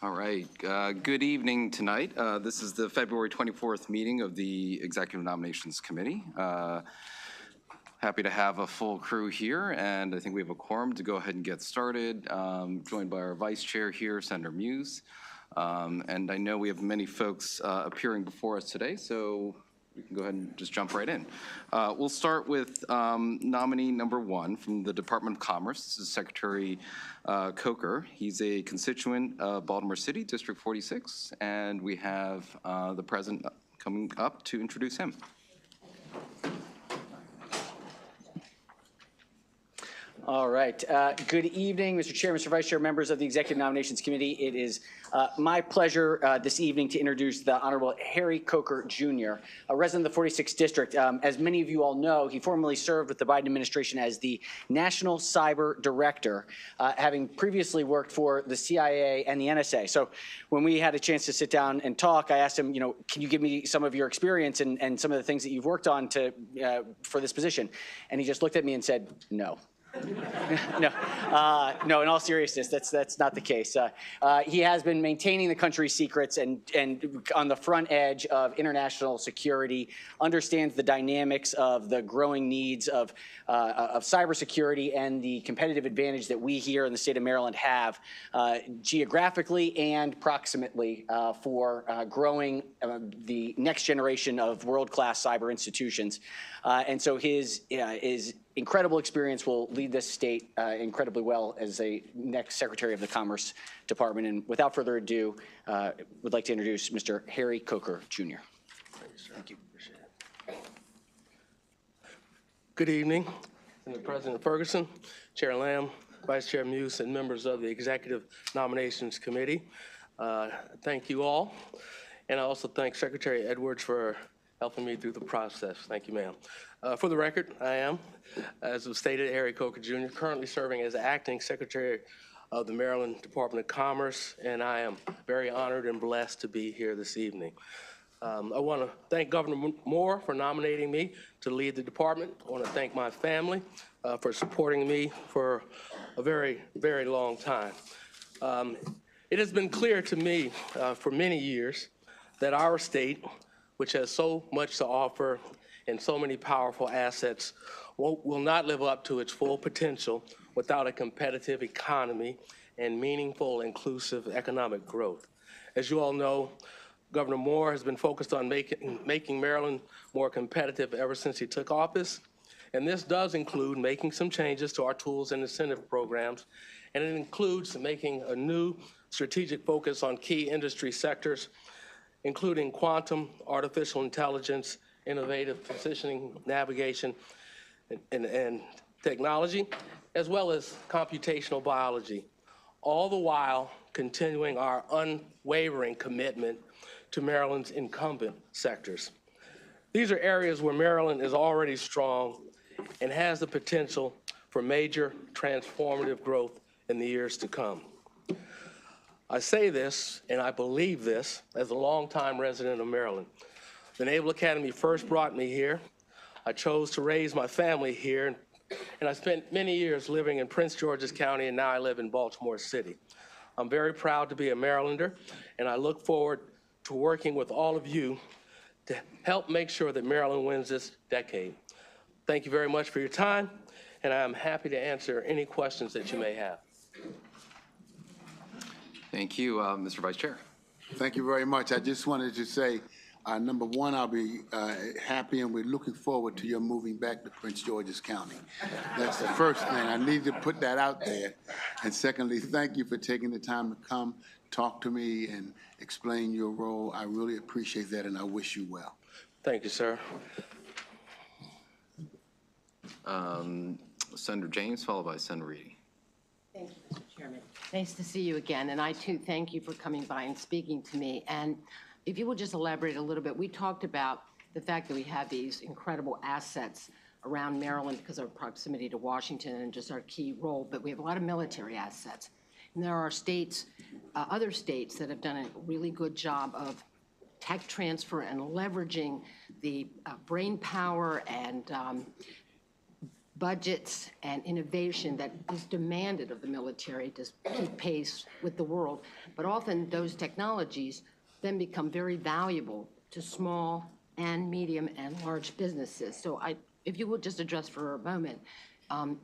All right. Good evening tonight. This is the February 24th meeting of the Executive Nominations Committee. Happy to have a full crew here, and I think we have a quorum to go ahead and get started. Joined by our Vice Chair here, Senator Muse. And I know we have many folks appearing before us today, so we can go ahead and just jump right in. We'll start with nominee number 1 from the Department of Commerce. This is Secretary Coker. He's a constituent of Baltimore City, District 46, and we have the President coming up to introduce him. All right. Good evening, Mr. Chair, Mr. Vice Chair, members of the Executive Nominations Committee. It is my pleasure this evening to introduce the Honorable Harry Coker, Jr., a resident of the 46th District. As many of you all know, he formerly served with the Biden administration as the National Cyber Director, having previously worked for the CIA and the NSA. So when we had a chance to sit down and talk, I asked him, can you give me some of your experience and some of the things that you've worked on for this position? And he just looked at me and said, no. No, in all seriousness, that's not the case. He has been maintaining the country's secrets and on the front edge of international security, understands the dynamics of the growing needs of cybersecurity and the competitive advantage that we here in the state of Maryland have geographically and proximately for growing the next generation of world-class cyber institutions. And so his incredible experience will lead this state incredibly well as a next Secretary of the Commerce Department. And without further ado, would like to introduce Mr. Harry Coker, Jr. Thank you. Appreciate it. Good evening, President Ferguson, Chair Lamb, Vice Chair Muse, and members of the Executive Nominations Committee. Thank you all. And I also thank Secretary Edwards for helping me through the process. Thank you, ma'am. For the record, I am, as was stated, Harry Coker, Jr., currently serving as Acting Secretary of the Maryland Department of Commerce, and I am very honored and blessed to be here this evening. I want to thank Governor Moore for nominating me to lead the department. I want to thank my family for supporting me for a very, very long time. It has been clear to me for many years that our state, which has so much to offer and so many powerful assets, will not live up to its full potential without a competitive economy and meaningful, inclusive economic growth. As you all know, Governor Moore has been focused on making Maryland more competitive ever since he took office. And this does include making some changes to our tools and incentive programs. And it includes making a new strategic focus on key industry sectors, including quantum, artificial intelligence, innovative positioning, navigation, and technology, as well as computational biology, all the while continuing our unwavering commitment to Maryland's incumbent sectors. These are areas where Maryland is already strong and has the potential for major transformative growth in the years to come. I say this, and I believe this, as a longtime resident of Maryland. The Naval Academy first brought me here. I chose to raise my family here, and I spent many years living in Prince George's County, and now I live in Baltimore City. I'm very proud to be a Marylander, and I look forward to working with all of you to help make sure that Maryland wins this decade. Thank you very much for your time, and I'm happy to answer any questions that you may have. Thank you, Mr. Vice Chair. Thank you very much. I just wanted to say, number one, I'll be happy, and we're looking forward to your moving back to Prince George's County. That's the first thing. I need to put that out there. And secondly, thank you for taking the time to come, talk to me, and explain your role. I really appreciate that, and I wish you well. Thank you, sir. Senator James, followed by Senator Reedy. Thank you, Mr. Chairman. Nice to see you again, and I too thank you for coming by and speaking to me. And if you will just elaborate a little bit, we talked about the fact that we have these incredible assets around Maryland because of our proximity to Washington and just our key role, but we have a lot of military assets. And there are states, other states that have done a really good job of tech transfer and leveraging the brain power and budgets and innovation that is demanded of the military to keep pace with the world. But often those technologies then become very valuable to small and medium and large businesses. So if you would just address for a moment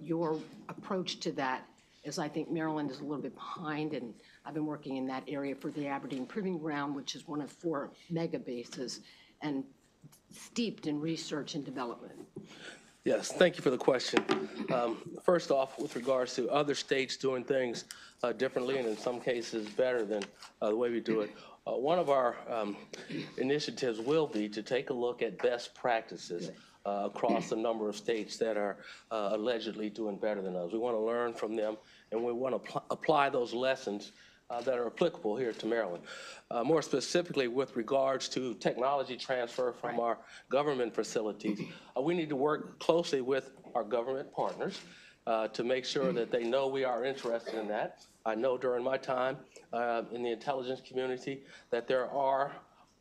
your approach to that, as I think Maryland is a little bit behind, and I've been working in that area for the Aberdeen Proving Ground, which is one of 4 mega bases, and steeped in research and development. Yes, thank you for the question. First off, with regards to other states doing things differently and in some cases better than the way we do it, one of our initiatives will be to take a look at best practices across a number of states that are allegedly doing better than us. We want to learn from them, and we want to apply those lessons that are applicable here to Maryland. More specifically, with regards to technology transfer from our government facilities, we need to work closely with our government partners to make sure that they know we are interested in that. I know during my time in the intelligence community that there are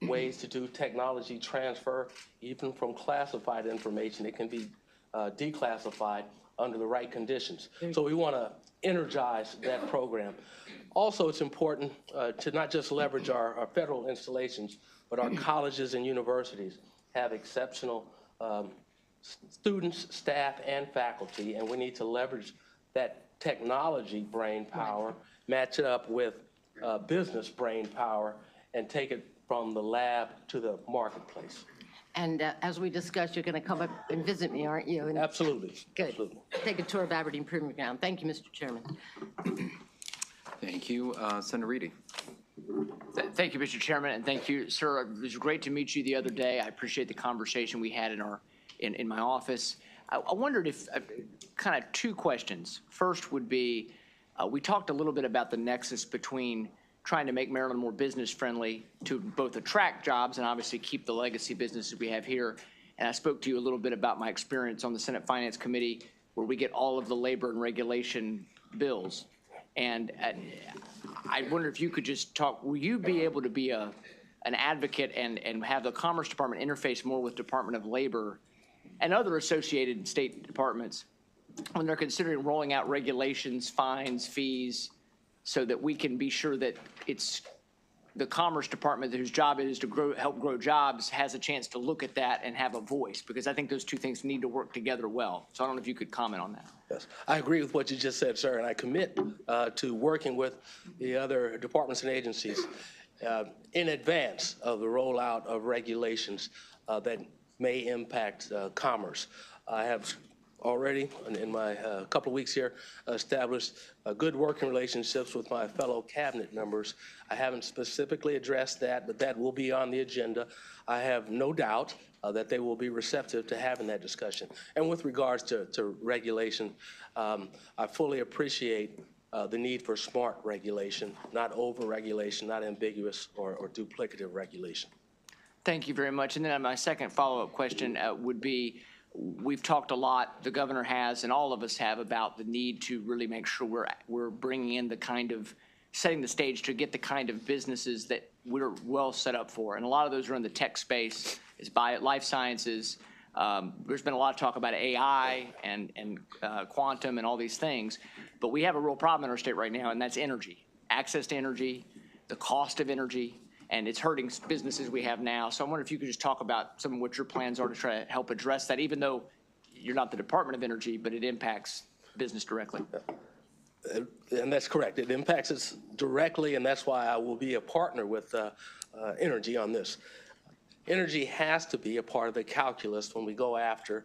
ways to do technology transfer, even from classified information. It can be declassified under the right conditions. So we want to energize that program. Also, it's important to not just leverage our federal installations, but our colleges and universities have exceptional students, staff, and faculty, and we need to leverage that technology brain power, match it up with business brain power, and take it from the lab to the marketplace. And as we discussed, you're going to come up and visit me, aren't you? And Absolutely. good. Absolutely. Take a tour of Aberdeen Proving Ground. Thank you, Mr. Chairman. Thank you. Senator Reedy. Thank you, Mr. Chairman, and thank you, sir. It was great to meet you the other day. I appreciate the conversation we had in my office. I wondered if kind of 2 questions. First would be, we talked a little bit about the nexus between trying to make Maryland more business friendly to both attract jobs and obviously keep the legacy businesses we have here. And I spoke to you a little bit about my experience on the Senate Finance Committee, where we get all of the labor and regulation bills. And I wonder if you could just talk, will you be able to be an advocate and have the Commerce Department interface more with Department of Labor and other associated state departments when they're considering rolling out regulations, fines, fees, so that we can be sure that it's the Commerce Department, whose job it is to help grow jobs, has a chance to look at that and have a voice, because I think those 2 things need to work together well. So I don't know if you could comment on that. Yes, I agree with what you just said, sir, and I commit to working with the other departments and agencies in advance of the rollout of regulations that may impact commerce. I have already, in my couple of weeks here, established good working relationships with my fellow cabinet members. I haven't specifically addressed that, but that will be on the agenda. I have no doubt that they will be receptive to having that discussion. And with regards to regulation, I fully appreciate the need for smart regulation, not over-regulation, not ambiguous or duplicative regulation. Thank you very much. And then my second follow-up question would be, we've talked a lot, the governor has, and all of us have, about the need to really make sure we're bringing in the kind of, setting the stage to get the kind of businesses that we're well set up for. And a lot of those are in the tech space, is life sciences. There's been a lot of talk about AI and quantum and all these things. But we have a real problem in our state right now, and that's energy. Access to energy, the cost of energy, and it's hurting businesses we have now. So I wonder if you could just talk about some of what your plans are to try to help address that, even though you're not the Department of Energy, but it impacts business directly. And that's correct. It impacts us directly, and that's why I will be a partner with Energy on this. Energy has to be a part of the calculus when we go after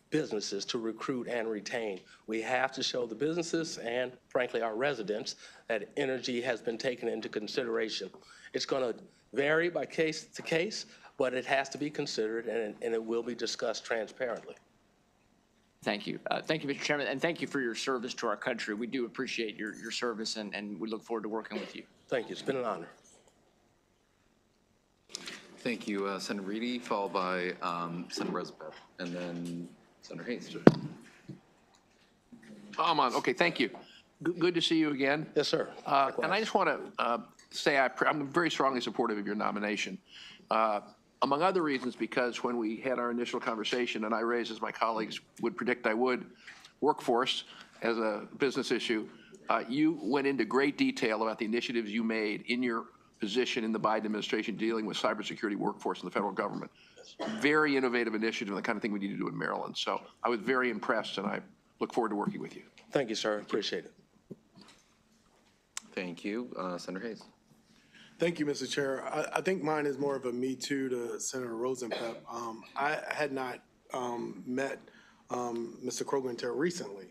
businesses to recruit and retain. We have to show the businesses and, frankly, our residents that energy has been taken into consideration. It's going to vary by case to case, but it has to be considered, and it will be discussed transparently. Thank you. Thank you, Mr. Chairman, and thank you for your service to our country. We do appreciate your service, and we look forward to working with you. Thank you. It's been an honor. Thank you, Senator Reedy, followed by Senator Roosevelt, and then Senator Hayes. I'm on. Okay, thank you. Good to see you again. Yes, sir. And I just want to say I'm very strongly supportive of your nomination. A among other reasons, because when we had our initial conversation and I raised, as my colleagues would predict I would, workforce as a business issue, you went into great detail about the initiatives you made in your position in the Biden administration dealing with cybersecurity workforce in the federal government. Very innovative initiative, and the kind of thing we need to do in Maryland. So I was very impressed, and I look forward to working with you. Thank you, sir. Appreciate it. Thank you. Senator Hayes. Thank you, Mr. Chair. I think mine is more of a me too to Senator Rosenpep. I had not met Mr. Kroger until recently.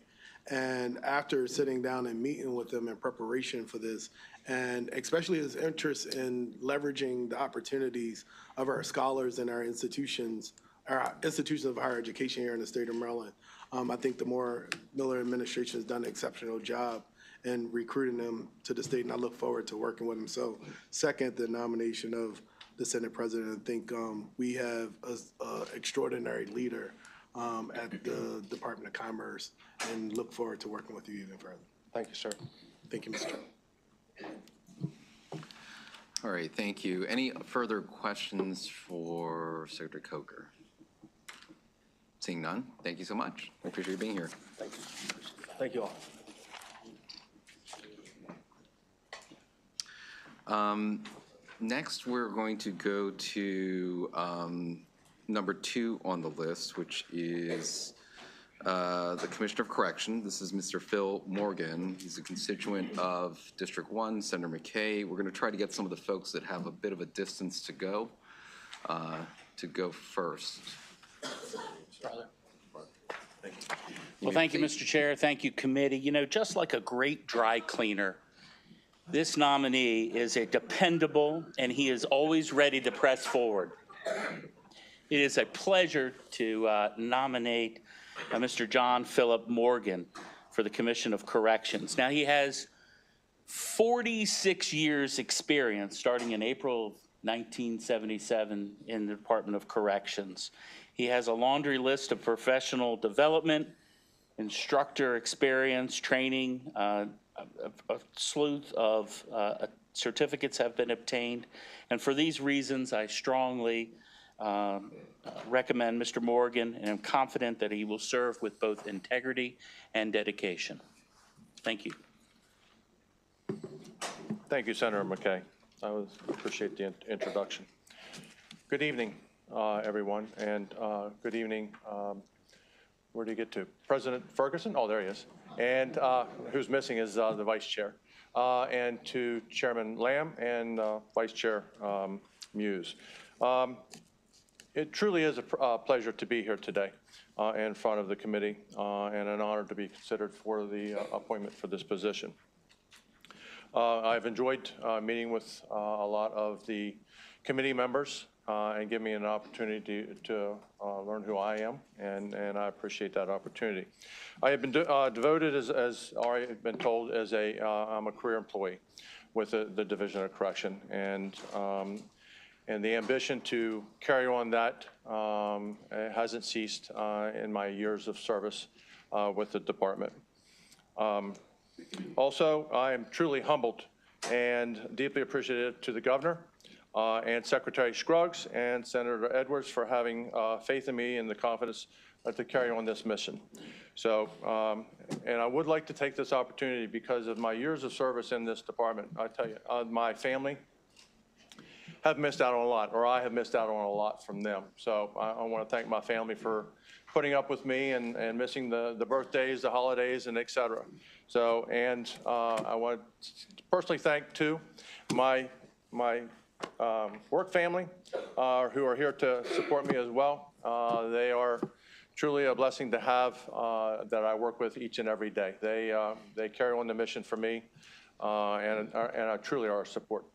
And after sitting down and meeting with him in preparation for this, and especially his interest in leveraging the opportunities of our scholars and our institutions of higher education here in the state of Maryland, I think the Moore Miller administration has done an exceptional job in recruiting them to the state, and I look forward to working with him. So second, the nomination of the Senate President, I think we have an extraordinary leader at the Department of Commerce, and look forward to working with you even further. Thank you, sir. Thank you, Mr. Chair. All right, thank you. Any further questions for Secretary Coker? Seeing none, thank you so much. I appreciate you being here. Thank you. Thank you all. Next, we're going to go to number 2 on the list, which is the Commissioner of Correction. This is Mr. Phil Morgan. He's a constituent of District 1, Senator McKay. We're going to try to get some of the folks that have a bit of a distance to go first. Well, thank you, Mr. Chair. Thank you, committee. You know, just like a great dry cleaner, this nominee is a dependable, and he is always ready to press forward. It is a pleasure to nominate Mr. John Philip Morgan for the Commission of Corrections. Now, he has 46 years experience, starting in April of 1977 in the Department of Corrections. He has a laundry list of professional development, instructor experience, training, a slew of certificates have been obtained. And for these reasons, I strongly recommend Mr. Morgan, and I'm confident that he will serve with both integrity and dedication. Thank you. Thank you, Senator McKay. I appreciate the introduction. Good evening, everyone, and good evening. Where do you get to? President Ferguson? Oh, there he is. And who's missing is the Vice Chair. And to Chairman Lamb and Vice Chair Muse. It truly is a pleasure to be here today in front of the committee and an honor to be considered for the appointment for this position. I've enjoyed meeting with a lot of the committee members and give me an opportunity to learn who I am, and I appreciate that opportunity. I have been devoted, as already been told, as I'm a career employee with the Division of Correction, and the ambition to carry on that hasn't ceased in my years of service with the department. Also, I am truly humbled and deeply appreciative to the governor and Secretary Scruggs and Senator Edwards for having faith in me and the confidence to carry on this mission. So, and I would like to take this opportunity because of my years of service in this department. I tell you, my family have missed out on a lot, or I have missed out on a lot from them. So I want to thank my family for putting up with me and missing the birthdays, the holidays, and et cetera. So, and I want to personally thank, too, my work family who are here to support me as well. They are truly a blessing to have that I work with each and every day. They carry on the mission for me and truly are a support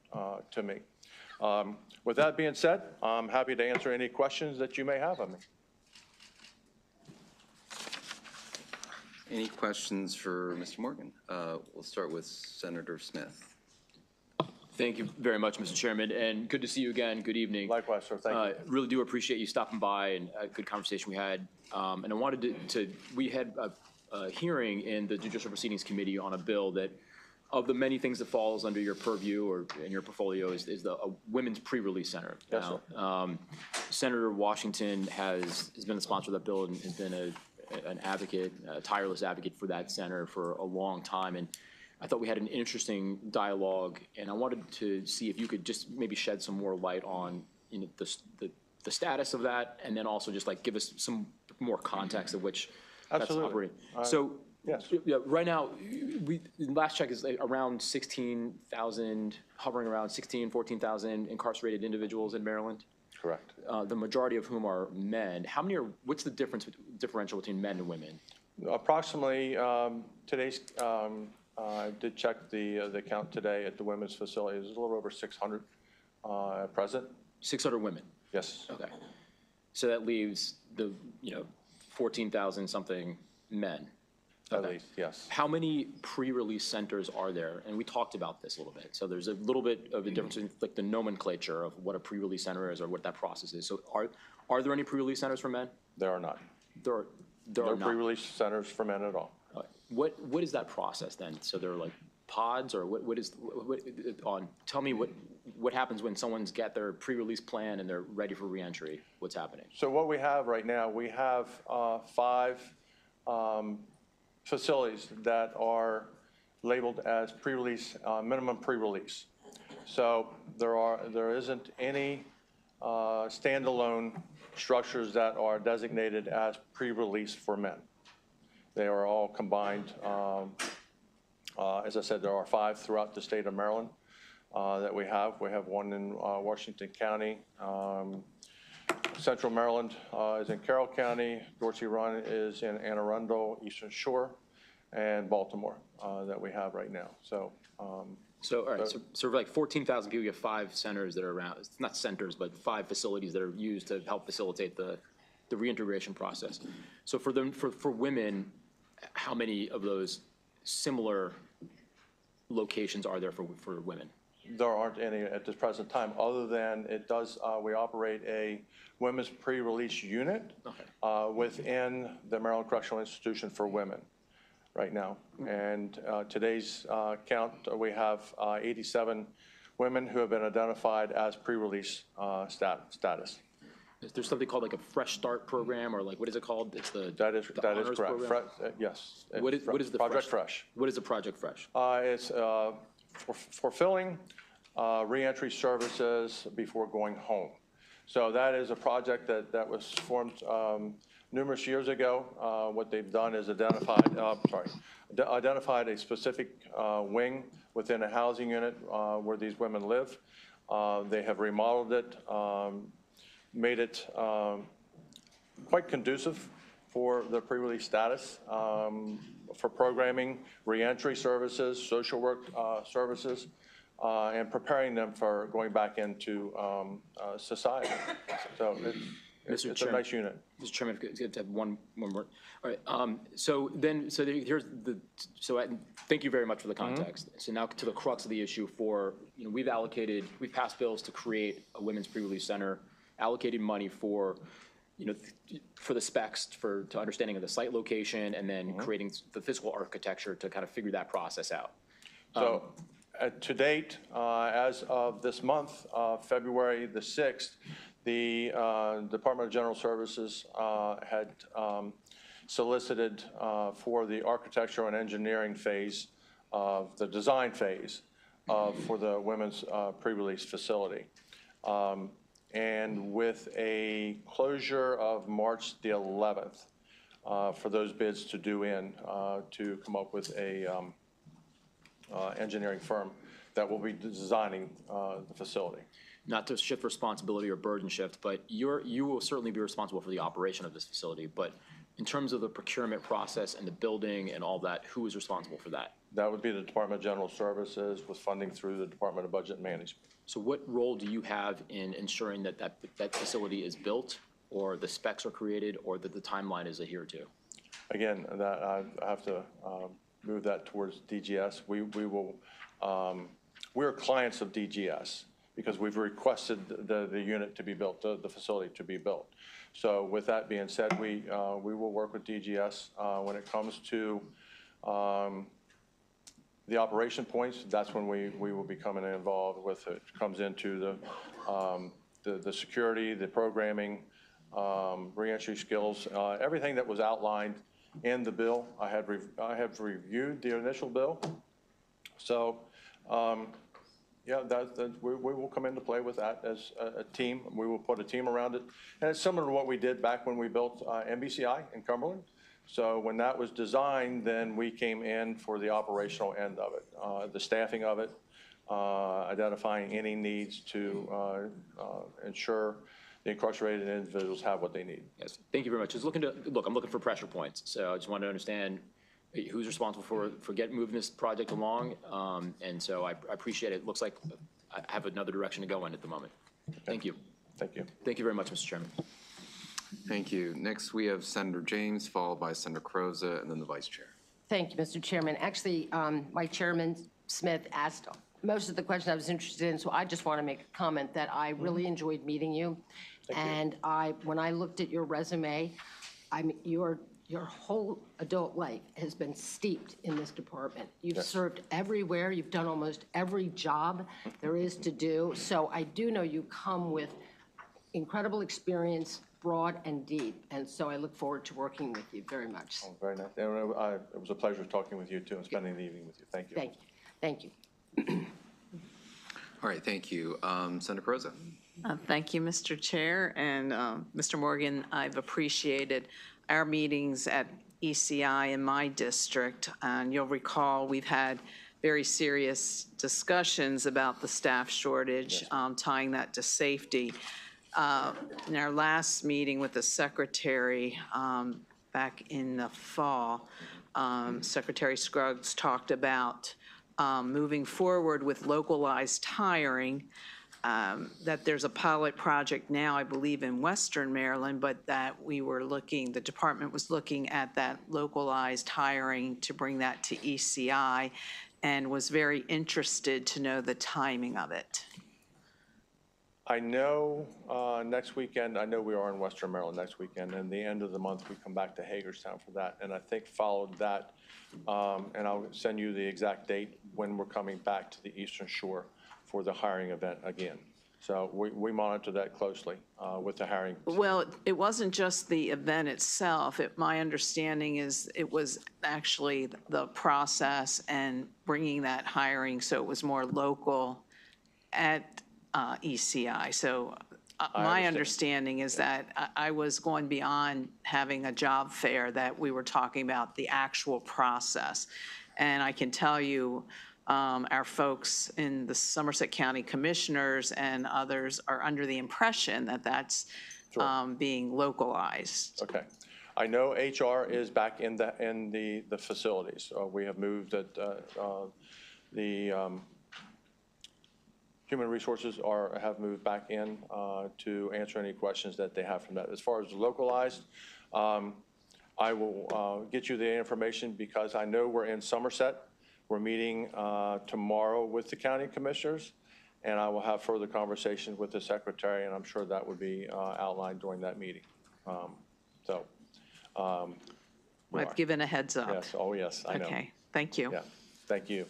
to me. With that being said, I'm happy to answer any questions that you may have of me. Any questions for Mr. Morgan? We'll start with Senator Smith. Thank you very much, Mr. Chairman, and good to see you again. Good evening. Likewise, sir. Thank you. Really do appreciate you stopping by and a good conversation we had. And I wanted we had a hearing in the Judicial Proceedings Committee on a bill that of the many things that falls under your purview or in your portfolio is the Women's Pre-Release Center. Yes, sir. Now, Senator Washington has been the sponsor of that bill and has been an advocate, a tireless advocate for that center for a long time. And I thought we had an interesting dialogue, and I wanted to see if you could just maybe shed some more light on the status of that, and then also just like give us some more context of which that's Absolutely. operating. So. Yes. Yeah, right now, last check is around 16,000, hovering around 14,000 incarcerated individuals in Maryland. Correct. The majority of whom are men. What's the differential between men and women? Approximately, today's, I did check the count today at the women's facility. There's a little over 600 at present. 600 women? Yes. Okay. So that leaves 14,000 something men. At least, yes. How many pre-release centers are there? And we talked about this a little bit. So there's a little bit of a difference in like the nomenclature of what a pre-release center is or what that process is. So are there any pre-release centers for men? There are not. There are No not. pre-release centers for men at all. What is that process then? So they're like pods, or tell me what happens when someone's got their pre-release plan and they're ready for reentry? What's happening? So what we have right now, we have 5 facilities that are labeled as pre-release, minimum pre-release. So there isn't any standalone structures that are designated as pre-release for men. They are all combined. As I said, there are 5 throughout the state of Maryland that we have. We have one in Washington County. Central Maryland is in Carroll County. Dorsey Run is in Anne Arundel, Eastern Shore, and Baltimore that we have right now. So, all right, so for like 14,000 people, you have 5 centers that are around, it's not centers, but 5 facilities that are used to help facilitate the reintegration process. So for women, how many of those similar locations are there for women? there aren't any at this present time, other than we operate a women's pre-release unit within the Maryland Correctional Institution for Women right now. And today's count, we have 87 women who have been identified as pre-release status. Is there something called like a Fresh Start program, or like, what is it called? It's the That is honors correct. program? Yes. What is the Project Fresh? What is the Project Fresh? It's fulfilling reentry services before going home. So that is a project that was formed numerous years ago. What they've done is identified a specific wing within a housing unit where these women live. They have remodeled it, made it quite conducive for the pre-release status, for programming, reentry services, social work services, and preparing them for going back into society. So it's a nice unit. Mr. Chairman, if I could have one more. All right. Thank you very much for the context. So now to the crux of the issue. We've passed bills to create a women's pre-release center, allocated money for the specs, to understanding of the site location, and then creating the physical architecture to kind of figure that process out. So to date, as of this month, February the 6th, the Department of General Services had solicited for the architecture and engineering phase of the design phase for the women's pre-release facility. And with a closure of March the 11th for those bids to to come up with a engineering firm that will be designing the facility. Not to shift responsibility or burden shift, but you will certainly be responsible for the operation of this facility. But in terms of the procurement process and the building and all that, who is responsible for that? That would be the Department of General Services with funding through the Department of Budget and Management. So what role do you have in ensuring that facility is built, or the specs are created, or that the timeline is adhered to? Again, that I have to move that towards DGS. We're clients of DGS because we've requested the unit to be built, the facility to be built. So with that being said, we will work with DGS when it comes to the operation points, that's when we will be coming involved with it. Comes into the security, the programming, reentry skills, everything that was outlined in the bill. I have reviewed the initial bill. So, yeah, we will come into play with that as a team. We will put a team around it. And it's similar to what we did back when we built NBCI in Cumberland. So when that was designed, then we came in for the operational end of it, the staffing of it, identifying any needs to ensure the incarcerated individuals have what they need. Yes, thank you very much. I'm looking for pressure points. So I just want to understand who's responsible for moving this project along. And so I appreciate it. It looks like I have another direction to go in at the moment. Thank you. Thank you. Thank you very much, Mr. Chairman. Thank you. Next, we have Senator James, followed by Senator Croza, and then the Vice Chair. Thank you, Mr. Chairman. Actually, my Chairman Smith asked most of the questions I was interested in, so I just want to make a comment that I really enjoyed meeting you. And when I looked at your resume, your whole adult life has been steeped in this department. You've served everywhere. You've done almost every job there is to do. So I do know you come with incredible experience, broad and deep. And so I look forward to working with you very much. Oh, very nice. And it was a pleasure talking with you, too, and spending the evening with you. Thank you. Thank you. Thank you. All right, thank you. Senator Croza. Thank you, Mr. Chair. And Mr. Morgan, I've appreciated our meetings at ECI in my district. And you'll recall we've had very serious discussions about the staff shortage, tying that to safety. In our last meeting with the Secretary back in the fall, Secretary Scruggs talked about moving forward with localized hiring, that there's a pilot project now, I believe, in Western Maryland, but that the department was looking at that localized hiring to bring that to ECI and was very interested to know the timing of it. I know next weekend, I know we are in Western Maryland next weekend, and the end of the month, we come back to Hagerstown for that. And I think followed that, and I'll send you the exact date when we're coming back to the Eastern Shore for the hiring event again. So we monitor that closely with the hiring. Well, it wasn't just the event itself. My understanding is it was actually the process and bringing that hiring so it was more local at ECI. So my understanding is that I was going beyond having a job fair, that we were talking about the actual process. And I can tell you, our folks in the Somerset County Commissioners and others are under the impression that that's being localized. Okay. I know HR is back in the facilities. We have moved the Human Resources have moved back in to answer any questions that they have from that. As far as localized, I will get you the information because I know we're in Somerset. We're meeting tomorrow with the county commissioners, and I will have further conversations with the secretary, and I'm sure that would be outlined during that meeting. I've given a heads up. Yes, oh yes, I know. Okay, thank you. Yeah, thank you.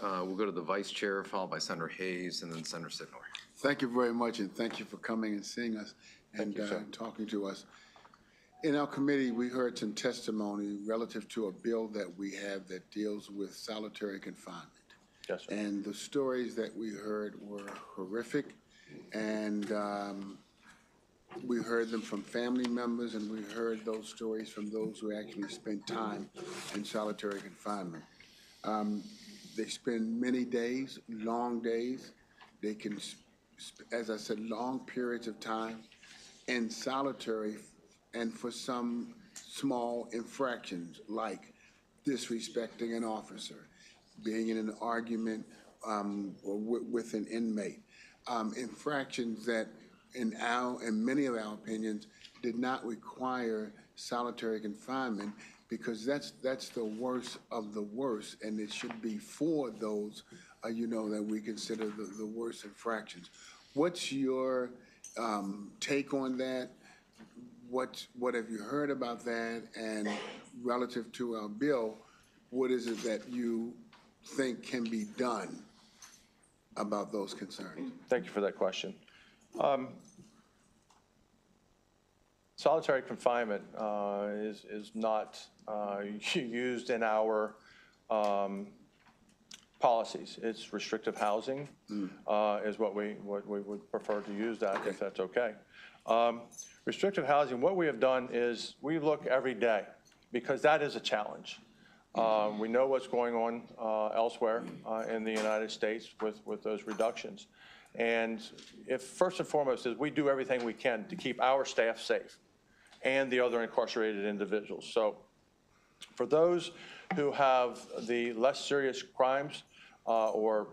We'll go to the Vice Chair, followed by Senator Hayes, and then Senator Sidnor. Thank you very much, and thank you for coming and seeing us and talking to us. In our committee, we heard some testimony relative to a bill that we have that deals with solitary confinement. Yes, sir. And the stories that we heard were horrific, and we heard them from family members, and we heard those stories from those who actually spent time in solitary confinement. They spend many days, long days. They can, as I said, long periods of time in solitary, and for some small infractions like disrespecting an officer, being in an argument with an inmate, infractions that in many of our opinions did not require solitary confinement, because that's the worst of the worst, and it should be for those, that we consider the worst infractions. What's your take on that? what have you heard about that? And relative to our bill, what is it that you think can be done about those concerns? Thank you for that question. Solitary confinement is not used in our policies. It's restrictive housing is what we would prefer to use that, if that's okay. Restrictive housing, what we have done is we look every day because that is a challenge. We know what's going on elsewhere in the United States with those reductions. And if first and foremost is we do everything we can to keep our staff safe and the other incarcerated individuals. So for those who have the less serious crimes or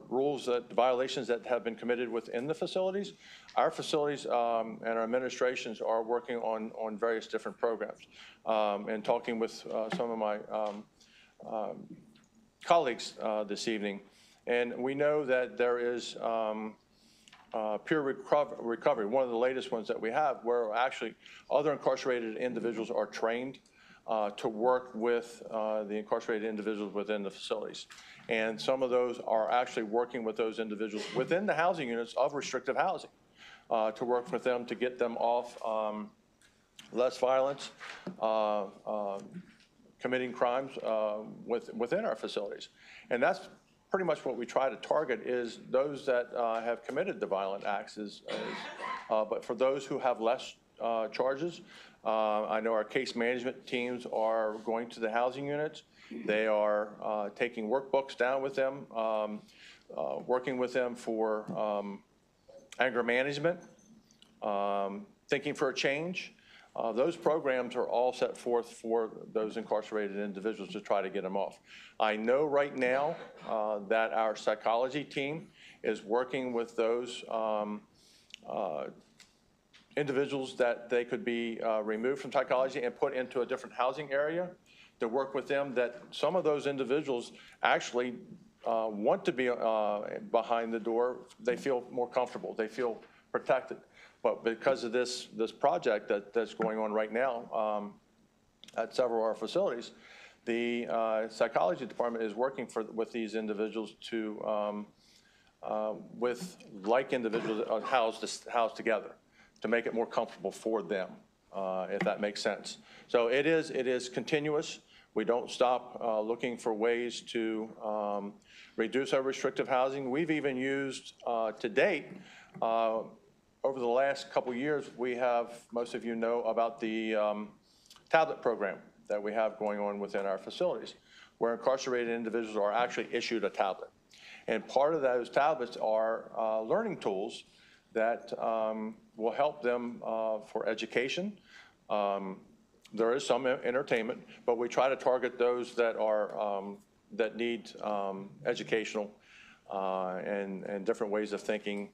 violations that have been committed within the facilities, our facilities and our administrations are working on various different programs and talking with some of my colleagues this evening. And we know that there is peer recovery, one of the latest ones that we have, where actually other incarcerated individuals are trained to work with the incarcerated individuals within the facilities. And some of those are actually working with those individuals within the housing units of restrictive housing to work with them to get them off less violence, committing crimes within our facilities. And that's pretty much what we try to target is those that have committed the violent acts. But for those who have less charges, I know our case management teams are going to the housing units. They are taking workbooks down with them, working with them for anger management, thinking for a change. Those programs are all set forth for those incarcerated individuals to try to get them off. I know right now that our psychology team is working with those individuals that they could be removed from psychology and put into a different housing area to work with them, that some of those individuals actually want to be behind the door. They feel more comfortable. They feel protected. But because of this project that's going on right now at several of our facilities, the psychology department is working with these individuals to, with like individuals housed together to make it more comfortable for them, if that makes sense. So it is continuous. We don't stop looking for ways to reduce our restrictive housing. We've even used to date, over the last couple of years, we have, most of you know about the tablet program that we have going on within our facilities, where incarcerated individuals are actually issued a tablet. And part of those tablets are learning tools that will help them for education. There is some entertainment, but we try to target those that are that need educational and different ways of thinking,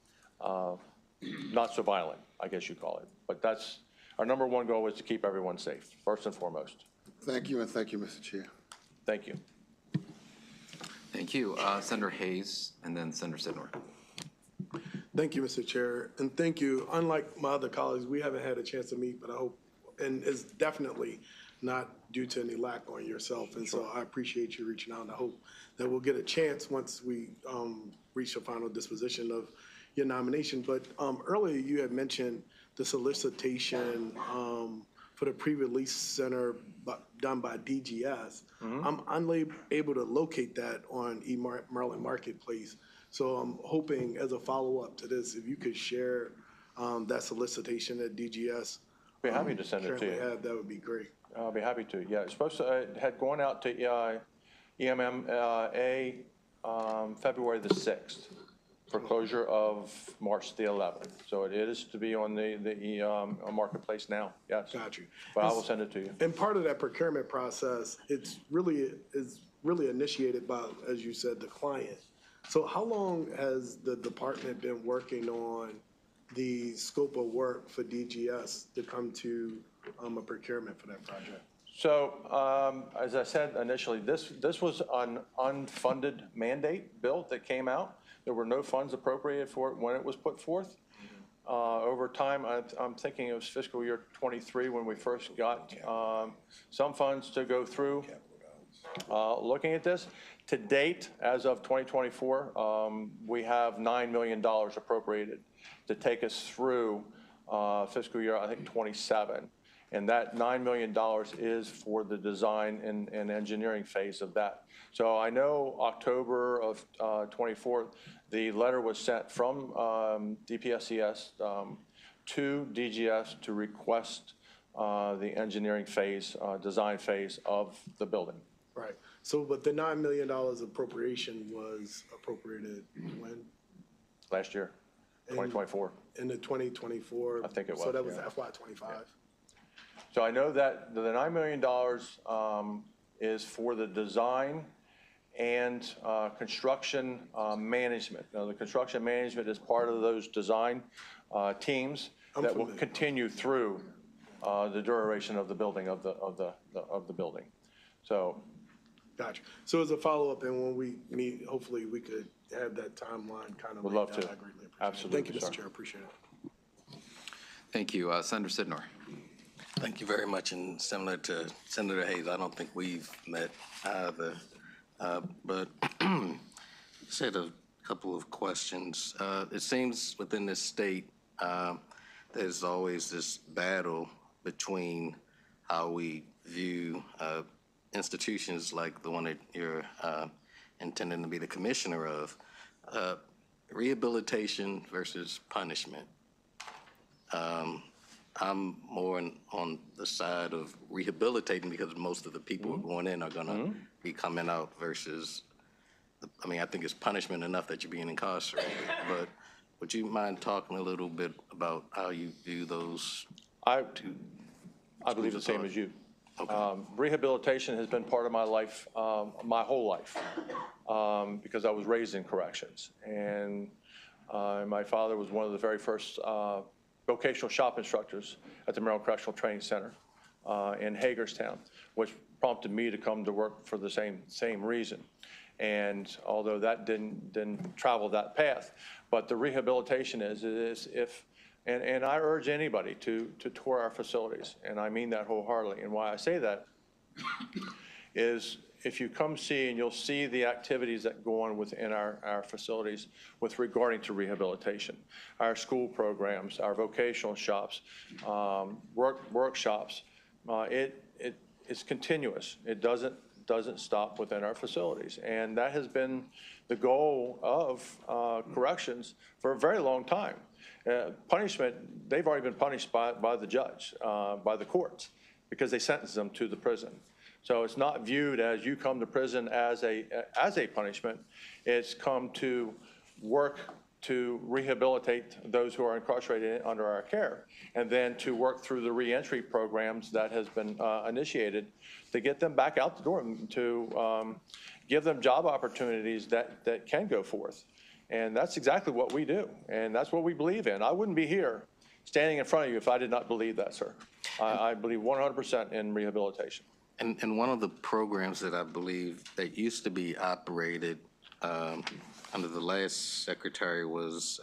not so violent, I guess you call it. But that's our number one goal, is to keep everyone safe, first and foremost. Thank you, and thank you, Mr. Chair. Thank you. Thank you. Senator Hayes, and then Senator Sidnor. Thank you, Mr. Chair, and thank you. Unlike my other colleagues, we haven't had a chance to meet, but I hope, and it's definitely not due to any lack on yourself, and so I appreciate you reaching out, and I hope that we'll get a chance once we reach the final disposition of your nomination. But earlier you had mentioned the solicitation for the pre-release center done by DGS. I'm unable to locate that on Maryland Marketplace. So I'm hoping, as a follow-up to this, if you could share that solicitation that DGS Be happy to send it to currently you. have, that would be great. I'll be happy to. Yeah, it's supposed to, it had gone out to EMMA February the 6th for closure of March the 11th. So it is to be on the marketplace now, yes. Got you. But I will send it to you. And part of that procurement process, is really initiated by, as you said, the client. So how long has the department been working on the scope of work for DGS to come to a procurement for that project? So as I said initially, this was an unfunded mandate bill that came out. There were no funds appropriated for it when it was put forth. over time. I'm thinking it was fiscal year '23 when we first got some funds to go through looking at this. To date, as of 2024, we have $9 million appropriated to take us through fiscal year, I think, 27. And that $9 million is for the design and engineering phase of that. So I know October of 24, the letter was sent from DPSCS to DGS to request the engineering phase, design phase of the building. Right. So, but the $9 million appropriation was appropriated when? Last year, 2024. In the 2024? I think it was, So that was yeah. FY '25? So I know that the $9 million is for the design and construction management. Now, the construction management is part of those design teams that will continue through the duration of the building of the building. So. Gotcha. So as a follow-up, and when we meet, hopefully we could have that timeline kind of. Would love laid out. to. I greatly appreciate it. Absolutely, Thank you, sir. Mr. Chair. Appreciate it. Thank you. Senator Sidnor. Thank you very much. And similar to Senator Hayes, I don't think we've met either. But just had a couple of questions. It seems within this state, there's always this battle between how we view institutions like the one that you're intending to be the commissioner of, rehabilitation versus punishment. I'm more on the side of rehabilitating because most of the people who are going in are going to be coming out versus, I mean, I think it's punishment enough that you're being incarcerated. But would you mind talking a little bit about how you view those two? I believe the same as you. Okay. Rehabilitation has been part of my life, my whole life, because I was raised in corrections. And my father was one of the very first vocational shop instructors at the Maryland Correctional Training Center in Hagerstown, which prompted me to come to work for the same reason. And although that didn't travel that path, but the rehabilitation is if. And I urge anybody to tour our facilities, and I mean that wholeheartedly. And why I say that is if you come see and you'll see the activities that go on within our facilities with regarding to rehabilitation, our school programs, our vocational shops, workshops, it's continuous. It doesn't stop within our facilities. And that has been the goal of corrections for a very long time. Punishment, they've already been punished by the judge, by the courts, because they sentenced them to the prison. So it's not viewed as you come to prison as a punishment. It's come to work to rehabilitate those who are incarcerated under our care, and then to work through the reentry programs that has been initiated to get them back out the door, and to give them job opportunities that can go forth. And that's exactly what we do, and that's what we believe in. I wouldn't be here standing in front of you if I did not believe that, sir. I believe 100% in rehabilitation. And one of the programs that I believe that used to be operated under the last secretary was,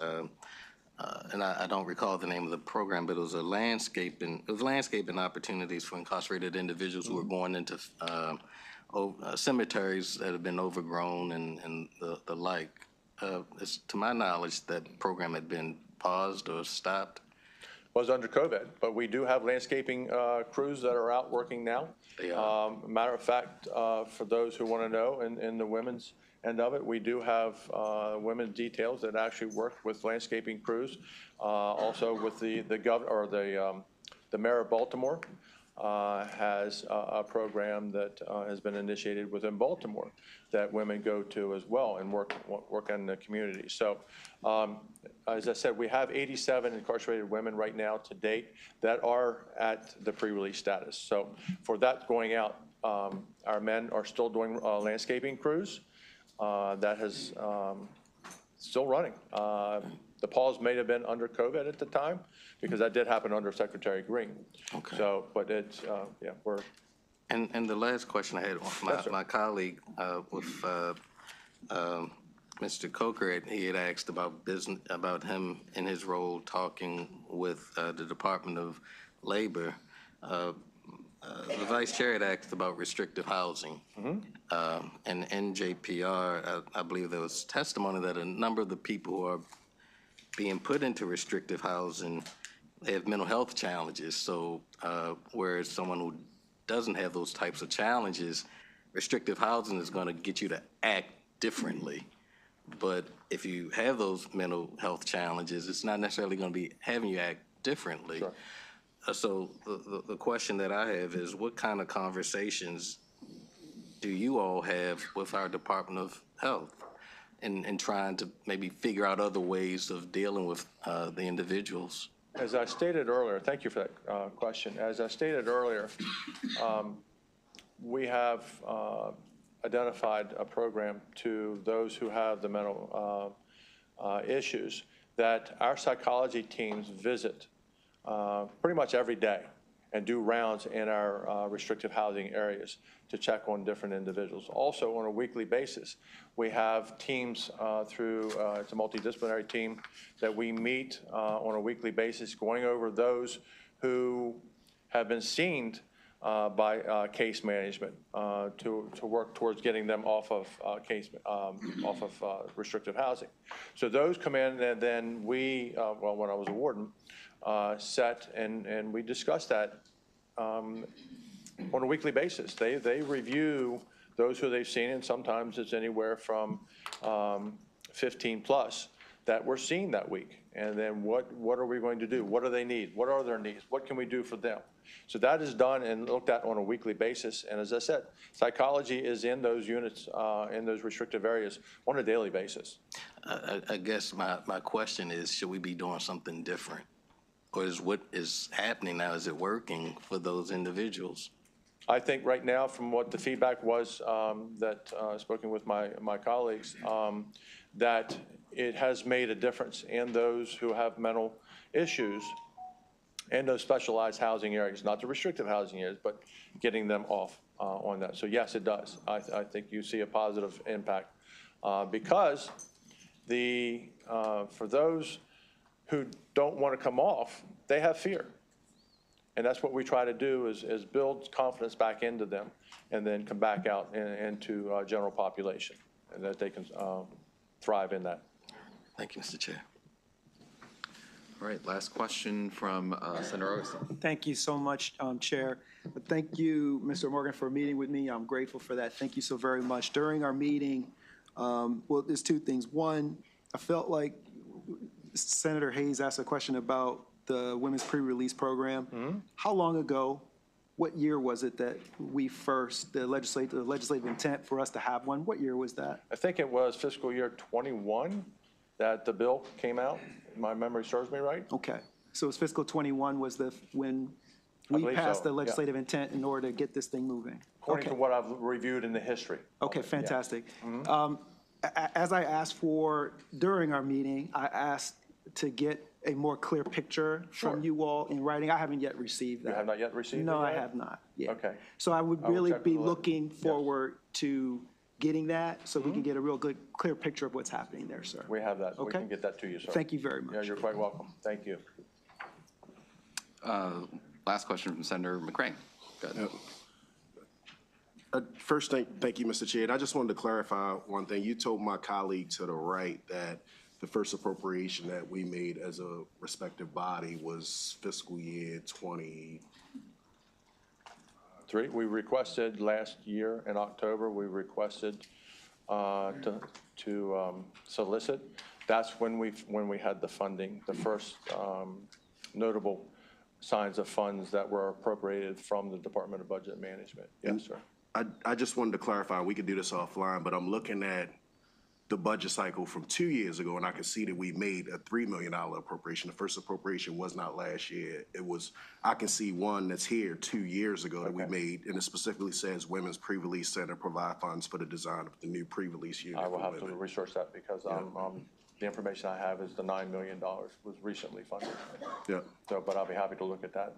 and I don't recall the name of the program, but it was landscaping opportunities for incarcerated individuals who were going into cemeteries that have been overgrown and the like. To my knowledge, that program had been paused or stopped. Was under COVID, but we do have landscaping crews that are out working now. They are. Matter of fact, for those who want to know, in the women's end of it, we do have women details that actually work with landscaping crews. Also with the governor or the mayor of Baltimore has a program that has been initiated within Baltimore that women go to as well and work in the community. So as I said, we have 87 incarcerated women right now to date that are at the pre-release status. So for that going out, our men are still doing landscaping crews. That has still running. The pause may have been under COVID at the time because that did happen under Secretary Green. Okay. So, but it's, yeah, we're. And the last question I had, my colleague with Mr. Coker, he had asked about business, about him in his role talking with the Department of Labor. The Vice Chair had asked about restrictive housing. And NJPR, I believe there was testimony that a number of the people who are being put into restrictive housing, they have mental health challenges. So whereas someone who doesn't have those types of challenges, restrictive housing is going to get you to act differently. But if you have those mental health challenges, it's not necessarily going to be having you act differently. Sure. So the question that I have is, what kind of conversations do you all have with our Department of Health in trying to maybe figure out other ways of dealing with the individuals? As I stated earlier, thank you for that question. As I stated earlier, we have identified a program to those who have the mental issues that our psychology teams visit pretty much every day and do rounds in our restrictive housing areas to check on different individuals. Also, on a weekly basis, we have teams through, it's a multidisciplinary team that we meet on a weekly basis, going over those who have been seen by case management to work towards getting them off of restrictive housing. So those come in, and then we, well, when I was a warden, set and we discuss that on a weekly basis. They review those who they've seen, and sometimes it's anywhere from 15 plus that we're seeing that week. And then what are we going to do? What do they need? What are their needs? What can we do for them? So that is done and looked at on a weekly basis. And as I said, psychology is in those units, in those restrictive areas on a daily basis. I guess my question is, should we be doing something different? Or is what is happening now, is it working for those individuals? I think right now, from what the feedback was that spoken with my colleagues, that it has made a difference in those who have mental issues in those specialized housing areas, not the restrictive housing areas, but getting them off on that. So yes, it does. I think you see a positive impact because for those who don't want to come off, they have fear. And that's what we try to do is build confidence back into them and then come back out into general population and that they can thrive in that. Thank you, Mr. Chair. All right, last question from Senator Augustine. Thank you so much, Chair. Thank you, Mr. Morgan, for meeting with me. I'm grateful for that. Thank you so very much. During our meeting, well, there's two things. One, I felt like Senator Hayes asked a question about the women's pre-release program. Mm-hmm. How long ago, what year was it that we first, the legislative intent for us to have one? What year was that? I think it was fiscal year 21 that the bill came out. My memory serves me right. Okay, so it was fiscal 21 was when we believe passed so, the legislative intent in order to get this thing moving. According to what I've reviewed in the history. Okay, fantastic. Mm-hmm. As I asked for during our meeting, I asked to get a more clear picture from you all in writing. I haven't yet received that. You have not yet received it No, I yet? have not yet. Okay. So I would I will really check be with the- looking yes. forward to getting that so we can get a real good, clear picture of what's happening there, sir. We have that. We Okay. can get that to you, sir. Thank you very much. Yeah, you're quite welcome. Thank you. Last question from Senator McCray. Go ahead. First, thank you, Mr. Chair. And I just wanted to clarify one thing. You told my colleague to the right that the first appropriation that we made as a respective body was fiscal year 20. We requested last year in October, we requested to solicit. That's when we had the funding, the first notable signs of funds that were appropriated from the Department of Budget Management. Yes, sir. I just wanted to clarify, we could do this offline, but I'm looking at the budget cycle from 2 years ago, and I can see that we made a $3 million appropriation. The first appropriation was not last year. It was, I can see one that's here 2 years ago that we made, and it specifically says Women's Pre-Release Center provide funds for the design of the new pre-release unit. I will for have to women. research that because the information I have is the $9 million was recently funded. Yeah, So, but I'll be happy to look at that.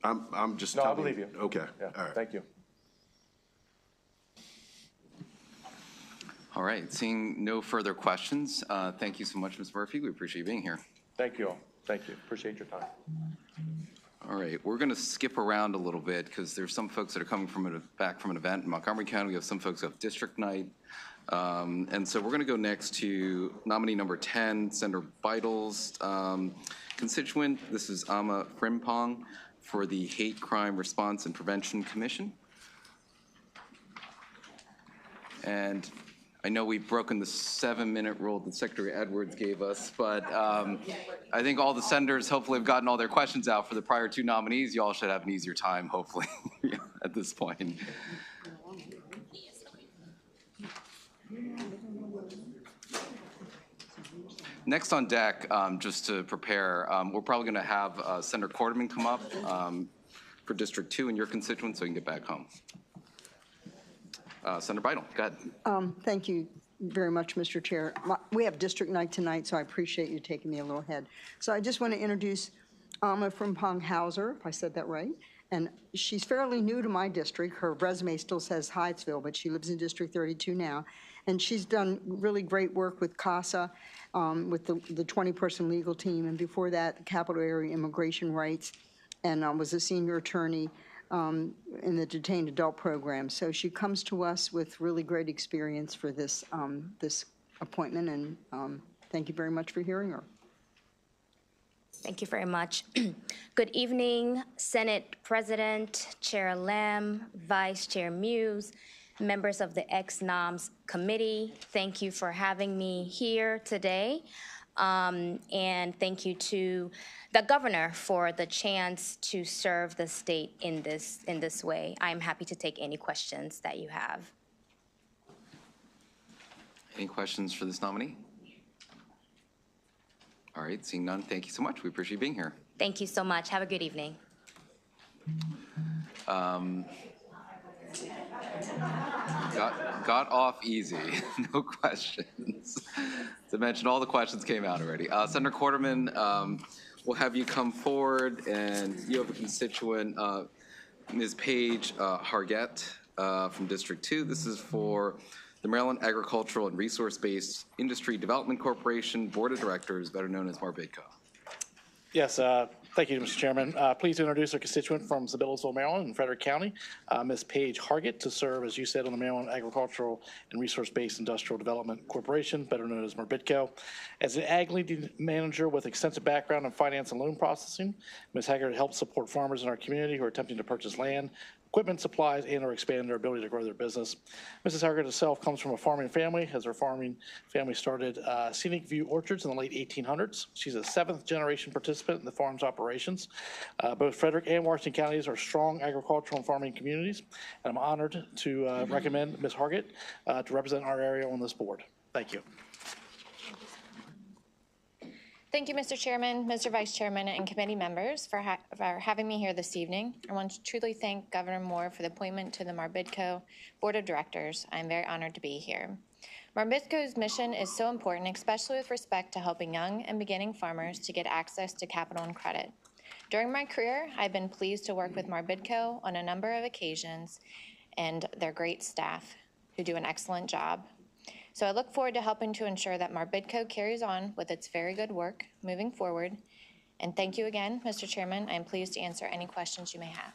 I'm just No, I telling believe you. Okay, Yeah, all right. thank you. All right, seeing no further questions, thank you so much, Ms. Murphy. We appreciate you being here. Thank you all. Thank you. Appreciate your time. All right, we're going to skip around a little bit because there's some folks that are coming back from an event in Montgomery County. We have some folks who have district night. And so we're going to go next to nominee number 10, Senator Beidel's constituent. This is Ama Frimpong for the Hate Crime Response and Prevention Commission. And I know we've broken the 7-minute rule that Secretary Edwards gave us, but I think all the senators hopefully have gotten all their questions out for the prior 2 nominees. You all should have an easier time, hopefully, at this point. Next on deck, just to prepare, we're probably going to have Senator Quarterman come up for District 2 in your constituent so you can get back home. Senator Beidel, go ahead. Thank you very much, Mr. Chair. We have district night tonight, so I appreciate you taking me a little ahead. So I just want to introduce Ama Frimpong Hauser, if I said that right. And she's fairly new to my district. Her resume still says Hyattsville, but she lives in District 32 now. And she's done really great work with CASA, with the 20-person legal team. And before that, Capital Area Immigration Rights, and was a senior attorney in the detained adult program. So she comes to us with really great experience for this, this appointment, and thank you very much for hearing her. Thank you very much. Good evening, Senate President, Chair Lam, Vice Chair Muse, members of the EXN Committee. Thank you for having me here today. And thank you to the governor for the chance to serve the state in this way. I'm happy to take any questions that you have. Any questions for this nominee? All right, seeing none, thank you so much. We appreciate you being here. Thank you so much. Have a good evening. Got off easy, no questions. To mention, all the questions came out already. Senator Quarterman, we'll have you come forward, and you have a constituent, Ms. Paige Hargett from District 2. This is for the Maryland Agricultural and Resource-Based Industry Development Corporation Board of Directors, better known as Marbitco. Yes, thank you, Mr. Chairman. Pleased to introduce our constituent from Sabillsville, Maryland, in Frederick County, Ms. Paige Hargett, to serve, as you said, on the Maryland Agricultural and Resource-Based Industrial Development Corporation, better known as Marbitco. As an ag lead manager with extensive background in finance and loan processing, Ms. Hargett helps support farmers in our community who are attempting to purchase land, equipment, supplies, and or expand their ability to grow their business. Mrs. Hargett herself comes from a farming family, as her farming family started Scenic View Orchards in the late 1800s. She's a 7th generation participant in the farm's operations. Both Frederick and Washington counties are strong agricultural and farming communities, and I'm honored to recommend Ms. Hargett to represent our area on this board. Thank you. Thank you, Mr. Chairman, Mr. Vice Chairman, and committee members for having me here this evening. I want to truly thank Governor Moore for the appointment to the Marbitco Board of Directors. I'm very honored to be here. Marbitco's mission is so important, especially with respect to helping young and beginning farmers to get access to capital and credit. During my career, I've been pleased to work with Marbitco on a number of occasions and their great staff who do an excellent job. So I look forward to helping to ensure that Marbitco carries on with its very good work moving forward. And thank you again, Mr. Chairman. I'm pleased to answer any questions you may have.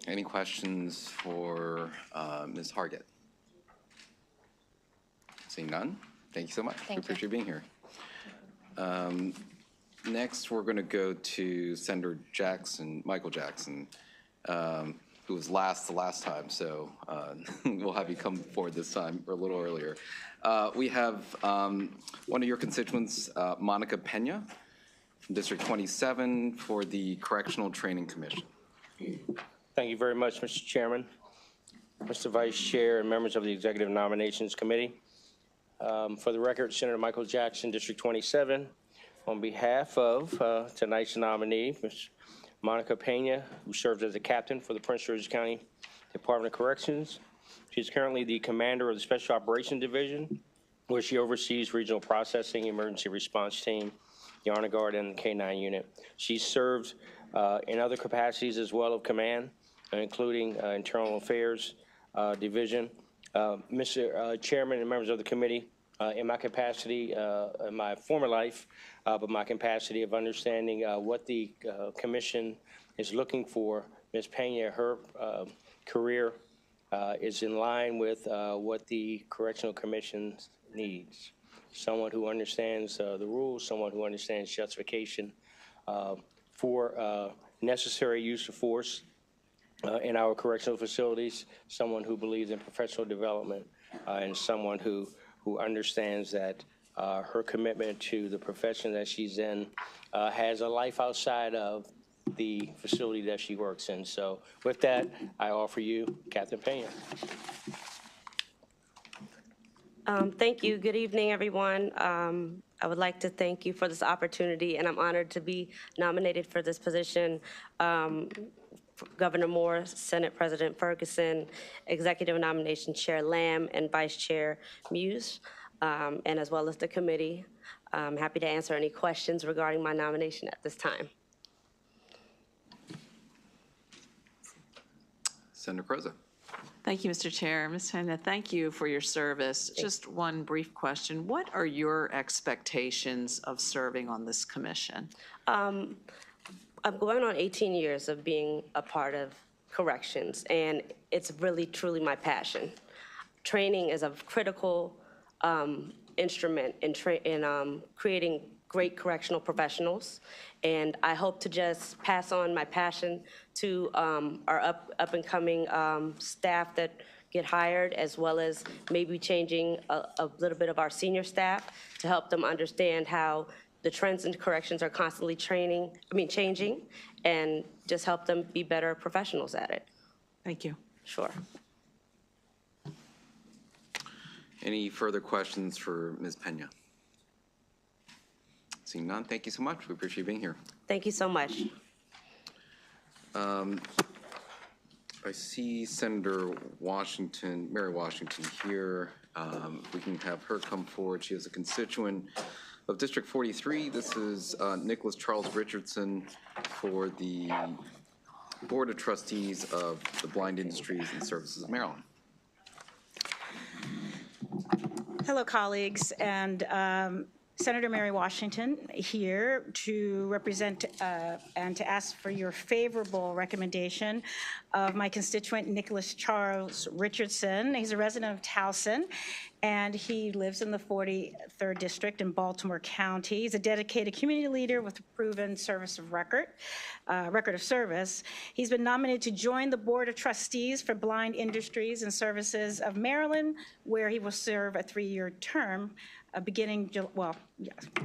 Any questions for Ms. Hargett? Seeing none, thank you so much. Thank you. Appreciate you being here. Next, we're going to go to Senator Michael Jackson, who was last the last time, so we'll have you come forward this time or a little earlier. We have one of your constituents, Monica Pena, from District 27 for the Correctional Training Commission. Thank you very much, Mr. Chairman, Mr. Vice Chair, and members of the Executive Nominations Committee. For the record, Senator Michael Jackson, District 27, on behalf of tonight's nominee, Ms. Monica Pena, who serves as a captain for the Prince George's County Department of Corrections. She's currently the commander of the Special Operations Division, where she oversees regional processing, emergency response team, the Honor Guard, and the K-9 unit. She served in other capacities as well of command, including Internal Affairs Division, Mr. Chairman and members of the committee, in my capacity, in my former life, but my capacity of understanding what the commission is looking for, Ms. Pena, her career is in line with what the Correctional Commission needs. Someone who understands the rules, someone who understands justification for necessary use of force in our correctional facilities, someone who believes in professional development, and someone who understands that her commitment to the profession that she's in has a life outside of the facility that she works in. So with that, I offer you Catherine Pena. Thank you. Good evening, everyone. I would like to thank you for this opportunity, and I'm honored to be nominated for this position. Governor Moore, Senate President Ferguson, Executive Nomination Chair Lamb, and Vice Chair Muse, and as well as the committee. I'm happy to answer any questions regarding my nomination at this time. Senator Croza. Thank you, Mr. Chair. Ms. Pena, thank you for your service. Just one brief question. What are your expectations of serving on this commission? I'm going on 18 years of being a part of corrections, and it's really, truly my passion. Training is a critical instrument in creating great correctional professionals, and I hope to just pass on my passion to our up-and-coming staff that get hired, as well as maybe changing a little bit of our senior staff to help them understand how the trends in corrections are constantly changing, and just help them be better professionals at it. Thank you. Sure. Any further questions for Ms. Pena? Seeing none, thank you so much. We appreciate you being here. Thank you so much. I see Senator Washington, Mary Washington here. If we can have her come forward. She is a constituent of District 43. This is Nicholas Charles Richardson for the Board of Trustees of the Blind Industries and Services of Maryland. Hello, colleagues, and Senator Mary Washington here to represent and to ask for your favorable recommendation of my constituent Nicholas Charles Richardson. He's a resident of Towson, and he lives in the 43rd District in Baltimore County. He's a dedicated community leader with a proven record of service. He's been nominated to join the Board of Trustees for Blind Industries and Services of Maryland, where he will serve a 3-year term.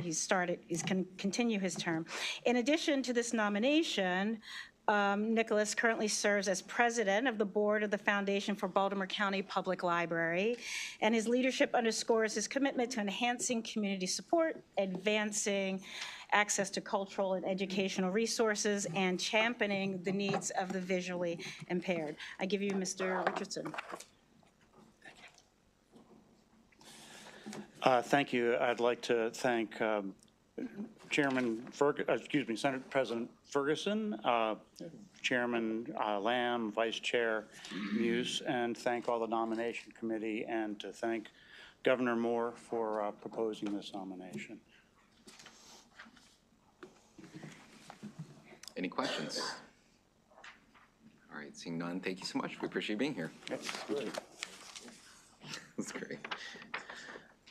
He's going to continue his term. In addition to this nomination, Nicholas currently serves as president of the board of the Foundation for Baltimore County Public Library, and his leadership underscores his commitment to enhancing community support, advancing access to cultural and educational resources, and championing the needs of the visually impaired. I give you Mr. Richardson. Thank you. I'd like to thank Senate President Ferguson, Chairman Lamb, Vice Chair Muse, and thank all the nomination committee, and to thank Governor Moore for proposing this nomination. Any questions? All right, seeing none, thank you so much. We appreciate you being here. That's great. That's great.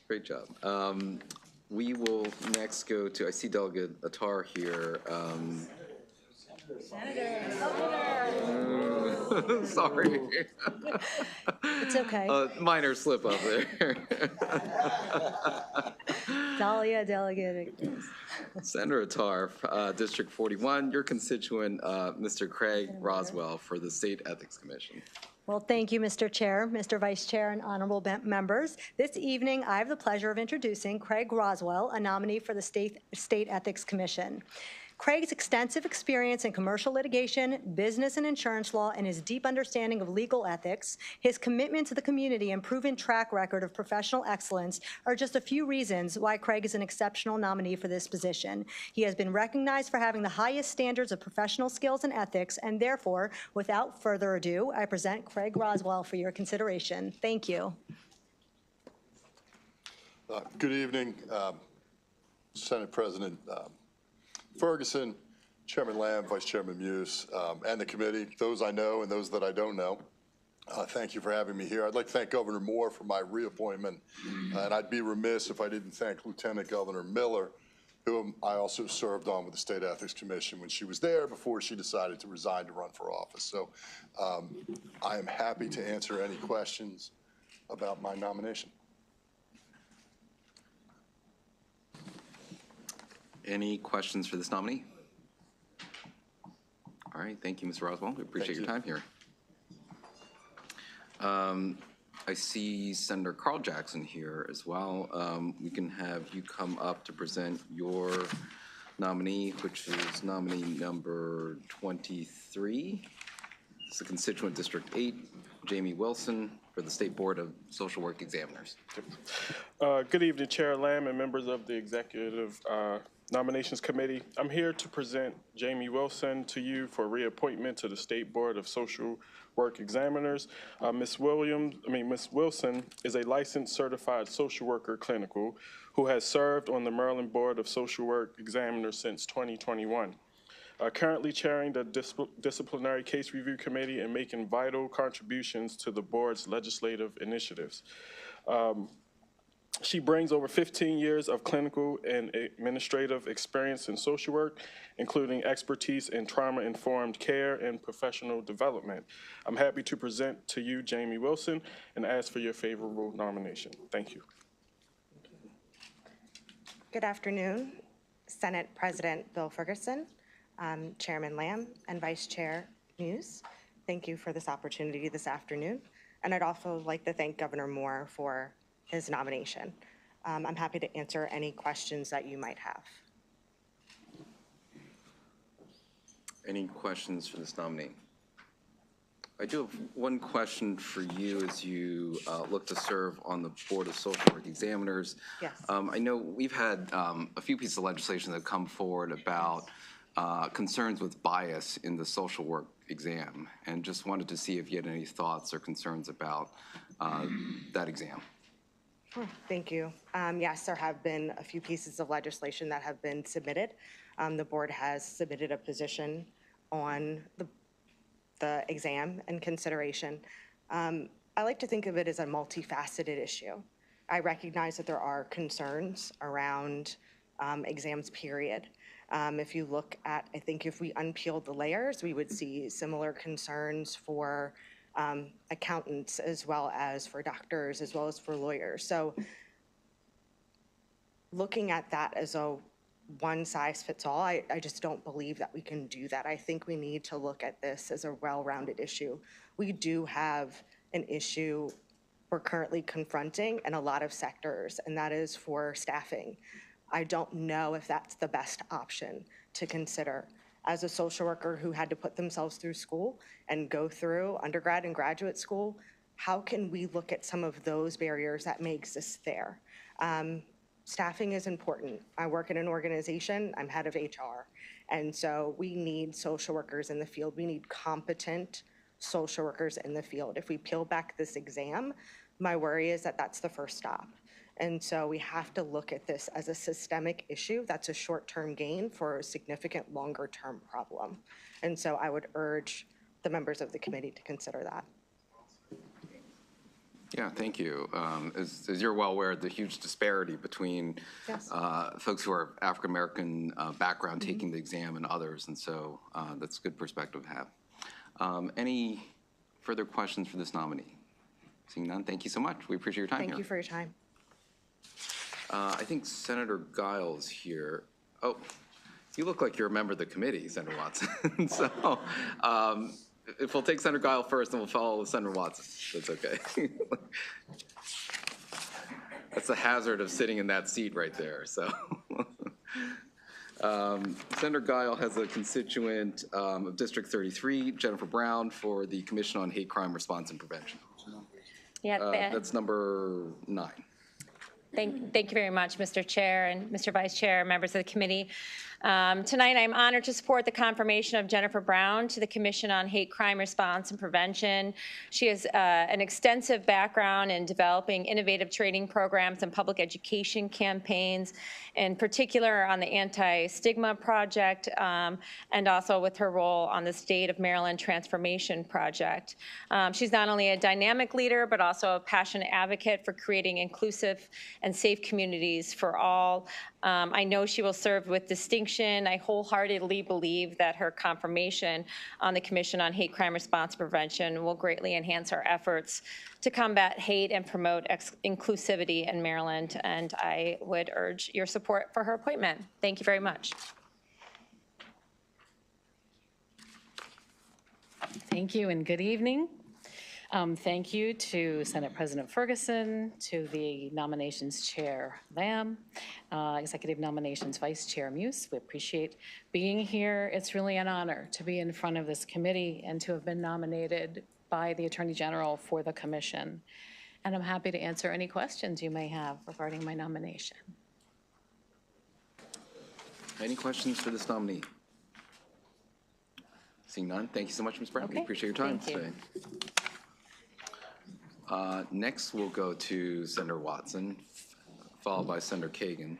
Great job. We will next go to, I see Delegate Attar here. Sorry. It's okay. Minor slip up there. Dahlia, Delegate. Senator Attar, District 41, your constituent, Mr. Craig Roswell for the State Ethics Commission. Well, thank you, Mr. Chair, Mr. Vice Chair, and honorable members. This evening, I have the pleasure of introducing Craig Roswell, a nominee for the State Ethics Commission. Craig's extensive experience in commercial litigation, business and insurance law, and his deep understanding of legal ethics, his commitment to the community, and proven track record of professional excellence are just a few reasons why Craig is an exceptional nominee for this position. He has been recognized for having the highest standards of professional skills and ethics, and therefore, without further ado, I present Craig Roswell for your consideration. Thank you. Good evening, Senate President Ferguson, Chairman Lamb, Vice Chairman Muse, and the committee, those I know and those that I don't know. Thank you for having me here. I'd like to thank Governor Moore for my reappointment, and I'd be remiss if I didn't thank Lieutenant Governor Miller, whom I also served on with the State Ethics Commission when she was there before she decided to resign to run for office. So I am happy to answer any questions about my nomination. Any questions for this nominee? All right, thank you, Mr. Roswell. We appreciate your time here. I see Senator Carl Jackson here as well. We can have you come up to present your nominee, which is nominee number 23. It's the constituent District 8, Jamie Wilson, for the State Board of Social Work Examiners. Good evening, Chair Lamb and members of the Executive Nominations Committee. I'm here to present Jamie Wilson to you for reappointment to the State Board of Social Work Examiners. Ms. Wilson is a licensed certified social worker clinical who has served on the Maryland Board of Social Work Examiners since 2021. Currently chairing the Disciplinary Case Review Committee and making vital contributions to the board's legislative initiatives. She brings over 15 years of clinical and administrative experience in social work, including expertise in trauma-informed care and professional development. I'm happy to present to you Jamie Wilson and ask for your favorable nomination. Thank you. Good afternoon, Senate President Bill Ferguson, Chairman Lamb, and Vice Chair Muse. Thank you for this opportunity this afternoon. And I'd also like to thank Governor Moore for his nomination. I'm happy to answer any questions that you might have. Any questions for this nominee? I do have one question for you as you look to serve on the Board of Social Work Examiners. Yes. I know we've had a few pieces of legislation that have come forward about concerns with bias in the social work exam, and just wanted to see if you had any thoughts or concerns about that exam. Thank you. Yes, there have been a few pieces of legislation that have been submitted. The board has submitted a position on the exam and consideration. I like to think of it as a multifaceted issue. I recognize that there are concerns around exams, period. If you look at, I think if we unpeeled the layers, we would see similar concerns for accountants, as well as for doctors, as well as for lawyers. So looking at that as a one size fits all, I just don't believe that we can do that. I think we need to look at this as a well-rounded issue. We do have an issue we're currently confronting in a lot of sectors, and that is for staffing. I don't know if that's the best option to consider. As a social worker who had to put themselves through school and go through undergrad and graduate school, how can we look at some of those barriers that may exist there? Staffing is important. I work in an organization, I'm head of HR, and so we need social workers in the field. We need competent social workers in the field. If we peel back this exam, my worry is that that's the first stop. And so we have to look at this as a systemic issue that's a short-term gain for a significant longer-term problem. And so I would urge the members of the committee to consider that. Yeah, thank you. As you're well aware, the huge disparity between folks who are African-American background taking the exam and others, and so that's a good perspective to have. Any further questions for this nominee? Seeing none, thank you so much. We appreciate your time here. Thank you for your time. I think Senator Giles here. Oh, you look like you're a member of the committee, Senator Watson. So if we'll take Senator Giles first, and we'll follow with Senator Watson. That's okay. That's the hazard of sitting in that seat right there. So Senator Guile has a constituent of District 33, Jennifer Brown, for the Commission on Hate Crime Response and Prevention. Yeah, That's number 9. Thank you very much, Mr. Chair and Mr. Vice Chair, members of the committee. Tonight, I'm honored to support the confirmation of Jennifer Brown to the Commission on Hate Crime Response and Prevention. She has an extensive background in developing innovative training programs and public education campaigns, in particular on the Anti-Stigma Project, and also with her role on the State of Maryland Transformation Project. She's not only a dynamic leader, but also a passionate advocate for creating inclusive and safe communities for all. I know she will serve with distinction. I wholeheartedly believe that her confirmation on the Commission on Hate Crime Response and Prevention will greatly enhance our efforts to combat hate and promote inclusivity in Maryland, and I would urge your support for her appointment. Thank you very much. Thank you and good evening. Thank you to Senate President Ferguson, to the Nominations Chair Lamb, Executive Nominations Vice Chair Muse. We appreciate being here. It's really an honor to be in front of this committee and to have been nominated by the Attorney General for the Commission. And I'm happy to answer any questions you may have regarding my nomination. Any questions for this nominee? Seeing none, thank you so much, Ms. Brown. Okay. We appreciate your time Thank you. today. Next, we'll go to Senator Watson, followed by Senator Kagan.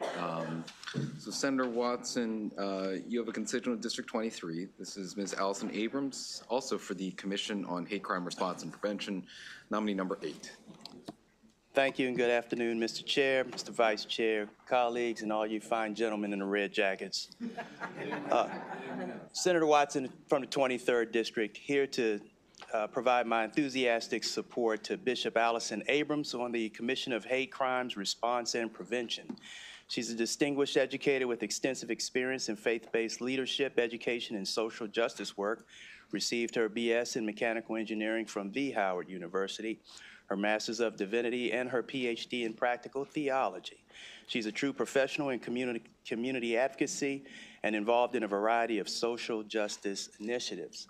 So Senator Watson, you have a constituent of District 23. This is Ms. Allison Abrams, also for the Commission on Hate Crime Response and Prevention, nominee number 8. Thank you and good afternoon, Mr. Chair, Mr. Vice Chair, colleagues, and all you fine gentlemen in the red jackets. Senator Watson from the 23rd District, here to provide my enthusiastic support to Bishop Allison Abrams on the Commission of Hate Crimes Response and Prevention. She's a distinguished educator with extensive experience in faith-based leadership, education, and social justice work. Received her BS in Mechanical Engineering from the Howard University, her Master's of Divinity, and her PhD in Practical Theology. She's a true professional in community advocacy and involved in a variety of social justice initiatives.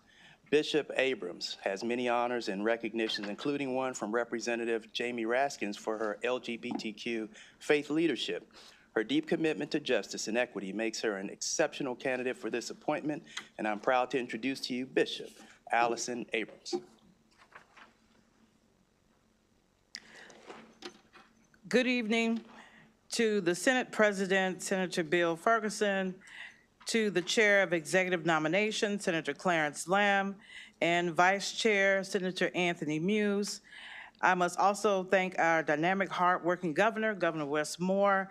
Bishop Abrams has many honors and recognitions, including one from Representative Jamie Raskins for her LGBTQ faith leadership. Her deep commitment to justice and equity makes her an exceptional candidate for this appointment, and I'm proud to introduce to you Bishop Allison Abrams. Good evening to the Senate President, Senator Bill Ferguson, to the Chair of Executive Nominations, Senator Clarence Lamb, and Vice Chair, Senator Anthony Muse. I must also thank our dynamic, hardworking governor, Governor Wes Moore,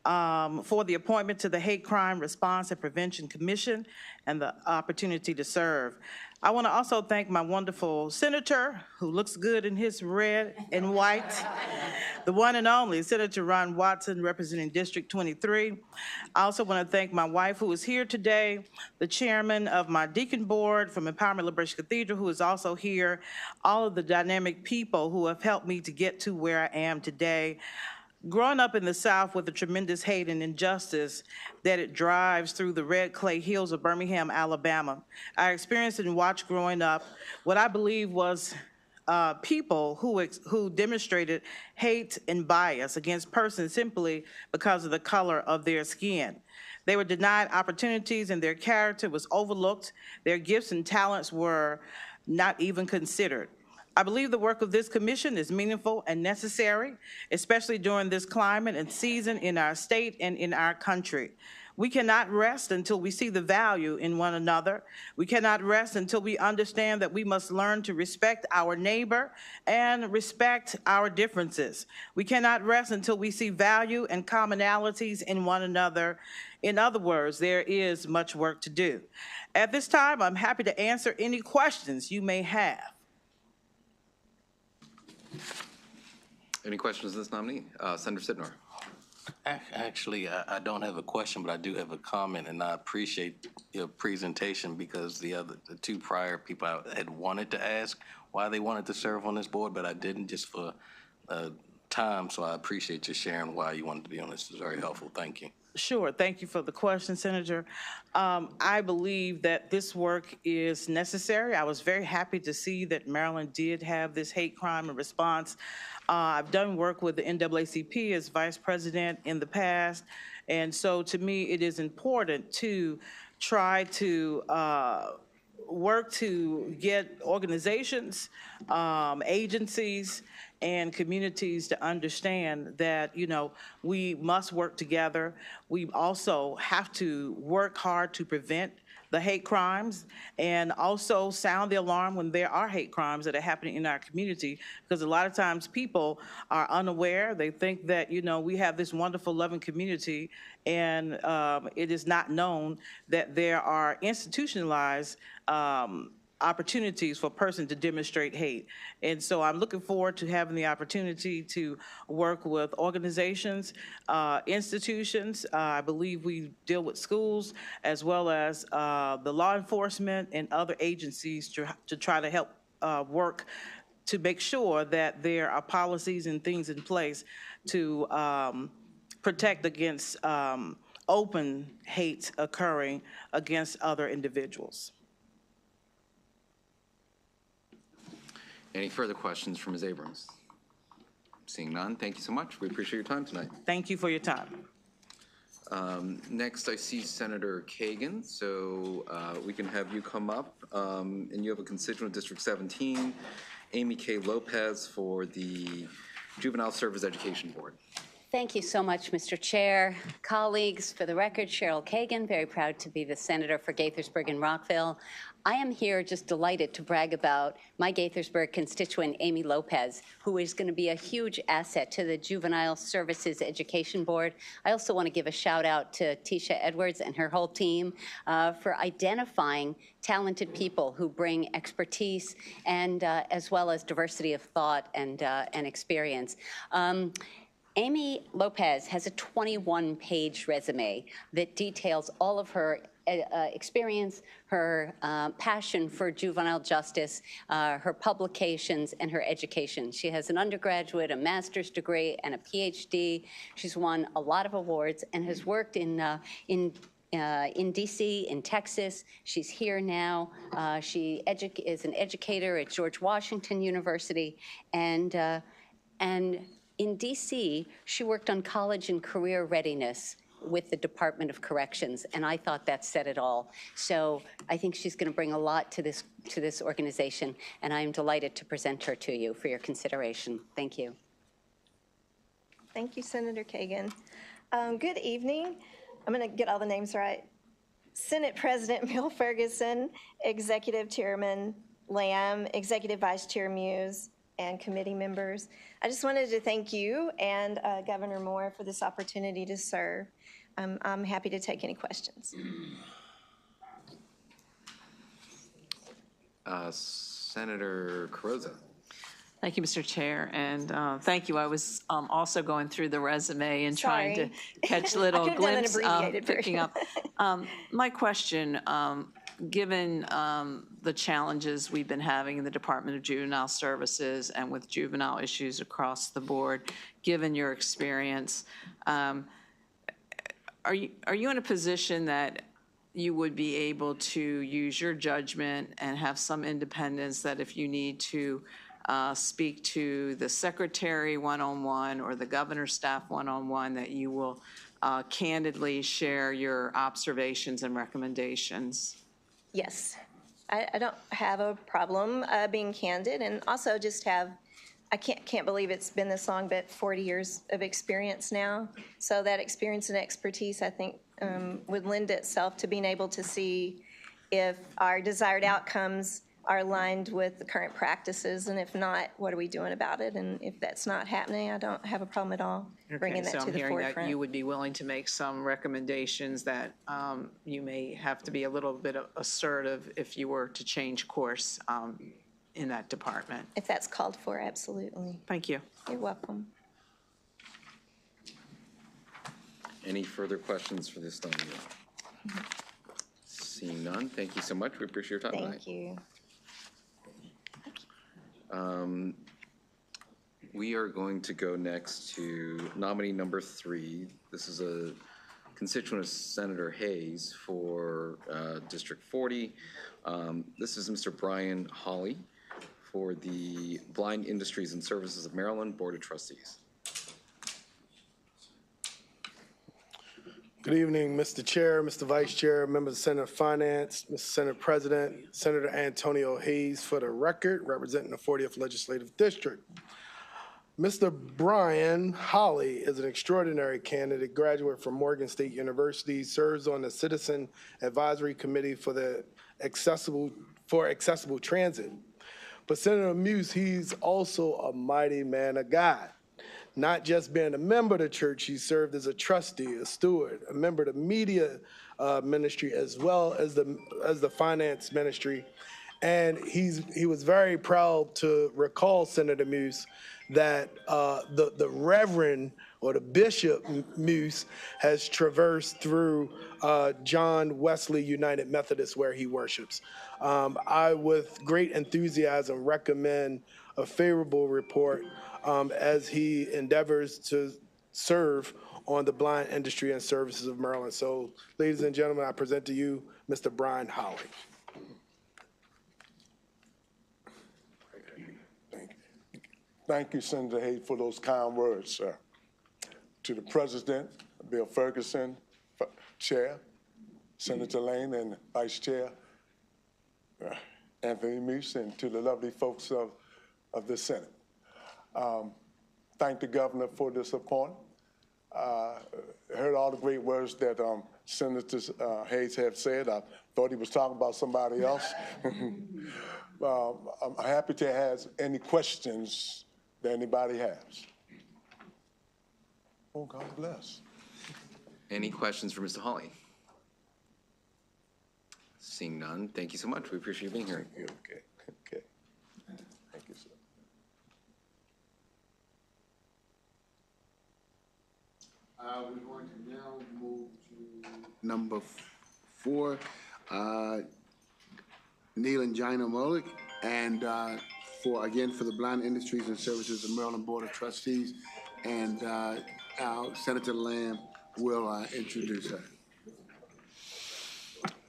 for the appointment to the Hate Crime Response and Prevention Commission and the opportunity to serve. I want to also thank my wonderful senator, who looks good in his red and white, the one and only Senator Ron Watson, representing District 23. I also want to thank my wife, who is here today, the chairman of my deacon board from Empowerment Liberation Cathedral, who is also here, all of the dynamic people who have helped me to get to where I am today. Growing up in the South with the tremendous hate and injustice that it drives through the red clay hills of Birmingham, Alabama, I experienced and watched growing up what I believe was people who demonstrated hate and bias against persons simply because of the color of their skin. They were denied opportunities and their character was overlooked. Their gifts and talents were not even considered. I believe the work of this commission is meaningful and necessary, especially during this climate and season in our state and in our country. We cannot rest until we see the value in one another. We cannot rest until we understand that we must learn to respect our neighbor and respect our differences. We cannot rest until we see value and commonalities in one another. In other words, there is much work to do. At this time, I'm happy to answer any questions you may have. Any questions of this nominee? Senator Sidnor. Actually, I don't have a question, but I do have a comment, and I appreciate your presentation because the two prior people I had wanted to ask why they wanted to serve on this board, but I didn't just for time, so I appreciate you sharing why you wanted to be on this. It's very helpful. Thank you. Sure. Thank you for the question, Senator. I believe that this work is necessary. I was very happy to see that Maryland did have this hate crime and response. I've done work with the NAACP as vice president in the past. And so to me, it is important to try to work to get organizations, agencies, and communities to understand that, you know, we must work together. We also have to work hard to prevent the hate crimes and also sound the alarm when there are hate crimes that are happening in our community, because a lot of times people are unaware. They think that, you know, we have this wonderful, loving community, and it is not known that there are institutionalized opportunities for a person to demonstrate hate. And so I'm looking forward to having the opportunity to work with organizations, institutions. I believe we deal with schools as well as the law enforcement and other agencies to try to help work to make sure that there are policies and things in place to protect against open hate occurring against other individuals. Any further questions for Ms. Abrams? Seeing none, thank you so much. We appreciate your time tonight. Thank you for your time. Next, I see Senator Kagan, so we can have you come up. And you have a constituent, District 17, Amy K. Lopez, for the Juvenile Service Education Board. Thank you so much, Mr. Chair. Colleagues, for the record, Cheryl Kagan, very proud to be the senator for Gaithersburg and Rockville. I am here just delighted to brag about my Gaithersburg constituent, Amy Lopez, who is going to be a huge asset to the Juvenile Services Education Board. I also want to give a shout out to Tisha Edwards and her whole team for identifying talented people who bring expertise and as well as diversity of thought and experience. Amy Lopez has a 21-page resume that details all of her experience, her passion for juvenile justice, her publications, and her education. She has an undergraduate, a master's degree, and a PhD. She's won a lot of awards and has worked in DC, in Texas. She's here now. She is an educator at George Washington University, and in DC, she worked on college and career readiness with the Department of Corrections, and I thought that said it all. So I think she's going to bring a lot to this organization, and I am delighted to present her to you for your consideration. Thank you. Thank you, Senator Kagan. Good evening. I'm going to get all the names right. Senate President Bill Ferguson, Executive Chairman Lamb, Executive Vice Chair Muse, and committee members. I just wanted to thank you and Governor Moore for this opportunity to serve. I'm happy to take any questions. Senator Carrozza. Thank you, Mr. Chair, and thank you. I was also going through the resume and trying to catch little glimpses of picking up. My question, given the challenges we've been having in the Department of Juvenile Services and with juvenile issues across the board, given your experience, are you in a position that you would be able to use your judgment and have some independence that if you need to speak to the secretary one-on-one or the governor's staff one-on-one, that you will candidly share your observations and recommendations? Yes, I don't have a problem being candid, and also just have, I can't believe it's been this long, but 40 years of experience now. So that experience and expertise, I think, would lend itself to being able to see if our desired outcomes are aligned with the current practices, and if not, what are we doing about it? And if that's not happening, I don't have a problem at all bringing that to the forefront. So I'm hearing that you would be willing to make some recommendations that you may have to be a little bit assertive if you were to change course in that department. If that's called for, absolutely. Thank you. You're welcome. Any further questions for this nominee? Seeing none, thank you so much. We appreciate your time tonight. Thank you. We are going to go next to nominee number 3. This is a constituent is Senator Hayes for District 40. This is Mr. Brian Hawley for the Blind Industries and Services of Maryland Board of Trustees. Good evening, Mr. Chair, Mr. Vice Chair, members of the Senate Finance, Mr. Senate President, Senator Antonio Hayes for the record, representing the 40th Legislative District. Mr. Brian Hawley is an extraordinary candidate, graduate from Morgan State University, serves on the Citizen Advisory Committee for the Accessible Transit. But Senator Muse, he's also a mighty man of God. Not just being a member of the church, he served as a trustee, a steward, a member of the media ministry, as well as the finance ministry. And he was very proud to recall, Senator Muse, that the Reverend or the Bishop Muse has traversed through John Wesley United Methodist where he worships. I, with great enthusiasm, recommend a favorable report as he endeavors to serve on the blind industry and services of Maryland. So, ladies and gentlemen, I present to you Mr. Brian Hawley. Thank you, Senator Hayes, for those kind words, sir. To the President, Bill Ferguson, Chair, Senator Lane, and Vice Chair, Anthony Muse, and to the lovely folks of the Senate. Thank the governor for this appointment. Heard all the great words that Senator Hayes have said. I thought he was talking about somebody else. I'm happy to ask any questions that anybody has. Oh, God bless. Any questions for Mr. Hawley? Seeing none, thank you so much. We appreciate you being here. Okay. Thank you, sir. We're going to now move to number 4, Neil and Gina Molick, and for the Blind Industries and Services of Maryland Board of Trustees, and our Senator Lamb will introduce her.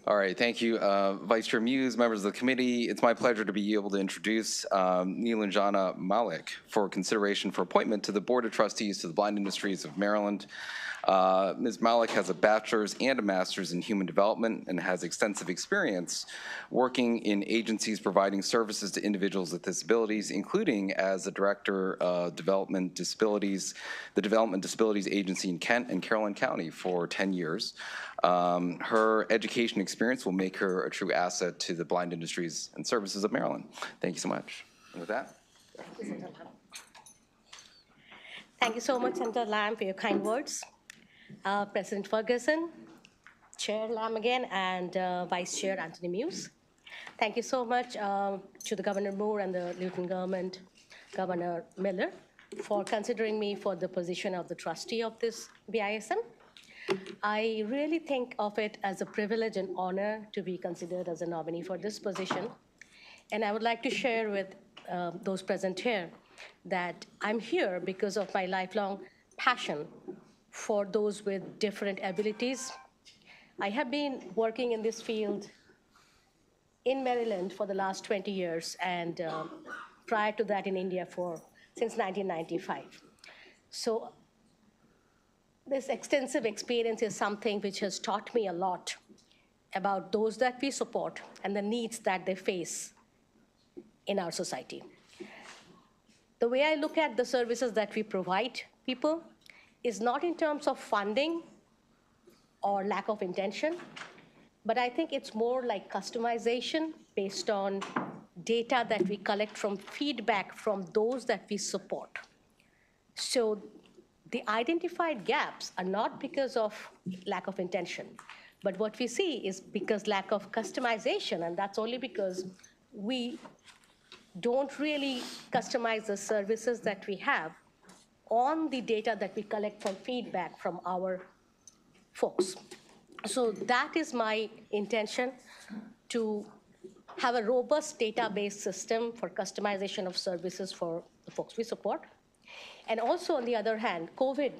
All right, thank you, Vice Chair Muse, members of the committee. It's my pleasure to be able to introduce Neil and Jana Malik for consideration for appointment to the Board of Trustees to the Blind Industries of Maryland. Ms. Malik has a bachelor's and a master's in human development and has extensive experience working in agencies providing services to individuals with disabilities, including as the Director of Development Disabilities, the Development Disabilities Agency in Kent and Caroline County for 10 years. Her education experience will make her a true asset to the Blind Industries and Services of Maryland. Thank you so much. And with that. Thank you so much, Senator Lamb, for your kind words. President Ferguson, Chair Lamb again, and Vice Chair Anthony Muse. Thank you so much to the Governor Moore and the Lieutenant Government, Governor Miller, for considering me for the position of the trustee of this BISM. I really think of it as a privilege and honor to be considered as a nominee for this position. And I would like to share with those present here that I'm here because of my lifelong passion for those with different abilities. I have been working in this field in Maryland for the last 20 years, and prior to that in India since 1995. So this extensive experience is something which has taught me a lot about those that we support and the needs that they face in our society. The way I look at the services that we provide people is not in terms of funding or lack of intention, but I think it's more like customization based on data that we collect from feedback from those that we support. So the identified gaps are not because of lack of intention, but what we see is because lack of customization, and that's only because we don't really customize the services that we have on the data that we collect from feedback from our folks. So that is my intention, to have a robust database system for customization of services for the folks we support. And also, on the other hand, COVID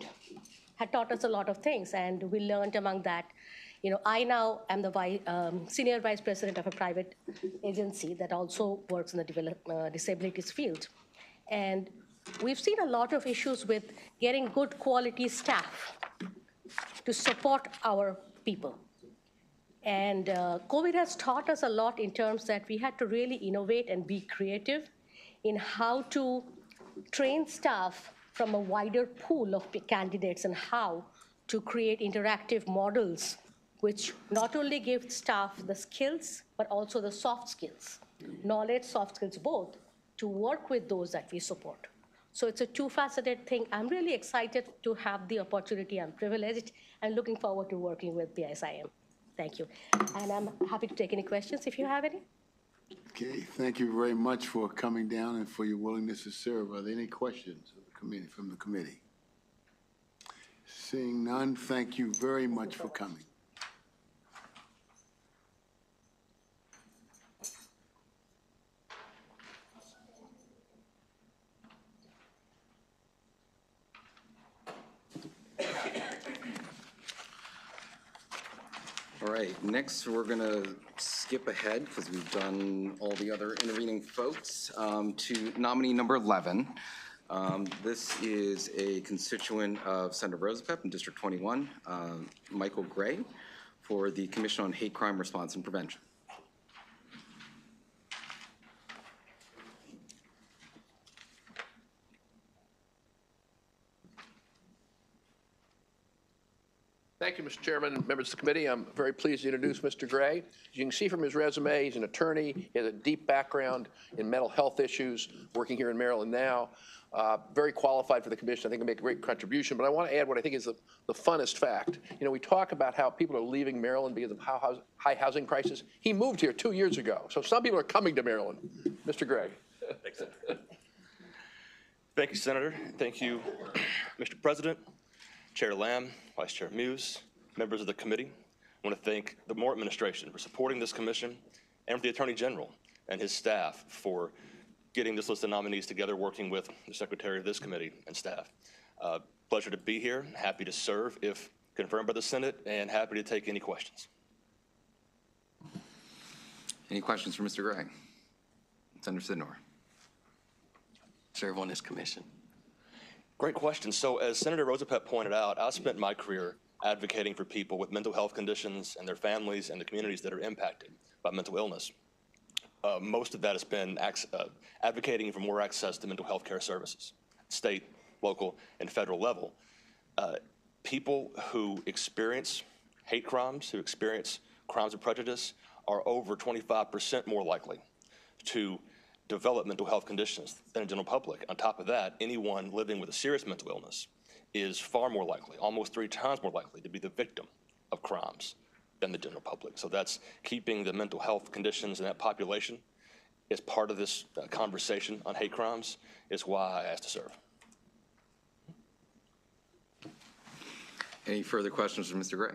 had taught us a lot of things, and we learned among that. I now am the senior vice president of a private agency that also works in the disabilities field. And we've seen a lot of issues with getting good quality staff to support our people. And COVID has taught us a lot in terms that we had to really innovate and be creative in how to train staff from a wider pool of candidates and how to create interactive models which not only give staff the skills, but also the soft skills, knowledge, soft skills both, to work with those that we support. So it's a two-faceted thing. I'm really excited to have the opportunity. I'm privileged and looking forward to working with BSIM. Thank you. And I'm happy to take any questions if you have any. Okay, thank you very much for coming down and for your willingness to serve. Are there any questions of the committee, from the committee? Seeing none, thank you very much for coming. All right, next we're going to skip ahead because we've done all the other intervening folks to nominee number 11. This is a constituent of Senator Rosapep in District 21, Michael Gray, for the Commission on Hate Crime Response and Prevention. Thank you, Mr. Chairman, members of the committee. I'm very pleased to introduce Mr. Gray. As you can see from his resume, he's an attorney. He has a deep background in mental health issues, working here in Maryland now. Very qualified for the commission. I think he'll make a great contribution. But I want to add what I think is the funnest fact. We talk about how people are leaving Maryland because of high housing prices. He moved here 2 years ago. So some people are coming to Maryland. Mr. Gray. Thanks, Senator. Thank you, Senator. Thank you, Mr. President, Chair Lamb, Vice Chair Muse, members of the committee. I want to thank the Moore administration for supporting this commission and for the Attorney General and his staff for getting this list of nominees together, working with the secretary of this committee and staff. Pleasure to be here, happy to serve if confirmed by the Senate, and happy to take any questions. Any questions for Mr. Gray? Senator Sidnor. Serve on this commission. Great question. So as Senator Rosapep pointed out, I spent my career advocating for people with mental health conditions and their families and the communities that are impacted by mental illness. Most of that has been advocating for more access to mental health care services, state, local, and federal level. People who experience hate crimes, who experience crimes of prejudice, are over 25% more likely to develop mental health conditions than the general public. On top of that, anyone living with a serious mental illness is far more likely, almost 3 times more likely, to be the victim of crimes than the general public. So that's keeping the mental health conditions in that population as part of this conversation on hate crimes is why I asked to serve. Any further questions for Mr. Gray?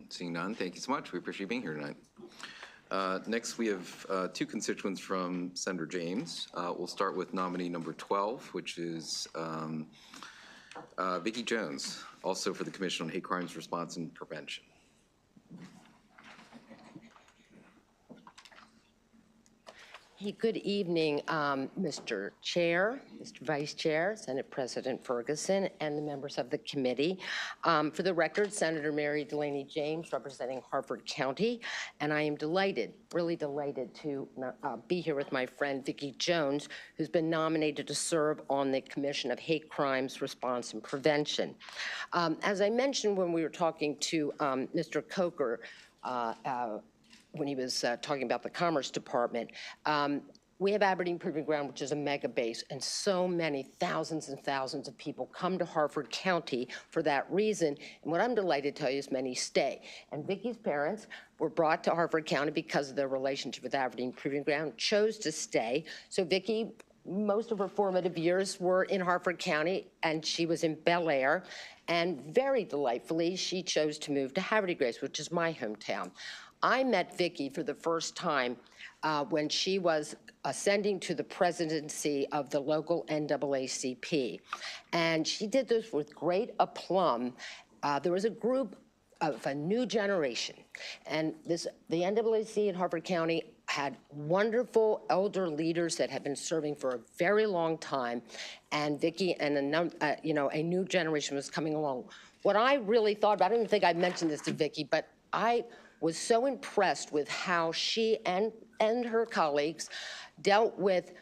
Seeing none, thank you so much. We appreciate you being here tonight. Next, we have 2 constituents from Senator James. We'll start with nominee number 12, which is Vicki Jones, also for the Commission on Hate Crimes Response and Prevention. Hey, good evening, Mr. Chair, Mr. Vice Chair, Senate President Ferguson, and the members of the committee. For the record, Senator Mary Delaney James, representing Harford County, and I am delighted, really delighted to be here with my friend Vicki Jones, who's been nominated to serve on the Commission of Hate Crimes Response and Prevention. As I mentioned when we were talking to Mr. Coker, when he was talking about the Commerce Department, we have Aberdeen Proving Ground, which is a mega base, and so many thousands and thousands of people come to Harford County for that reason. And what I'm delighted to tell you is many stay. And Vicki's parents were brought to Harford County because of their relationship with Aberdeen Proving Ground, chose to stay. So Vicki, most of her formative years were in Harford County, and she was in Bel Air. And very delightfully, she chose to move to Havre de Grace, which is my hometown. I met Vicki for the first time when she was ascending to the presidency of the local NAACP. And she did this with great aplomb. There was a group of a new generation, and the NAACP in Harford County had wonderful elder leaders that had been serving for a very long time, and Vicki and a new generation was coming along. What I really thought about, I don't even think I mentioned this to Vicki, but I was so impressed with how she and her colleagues dealt with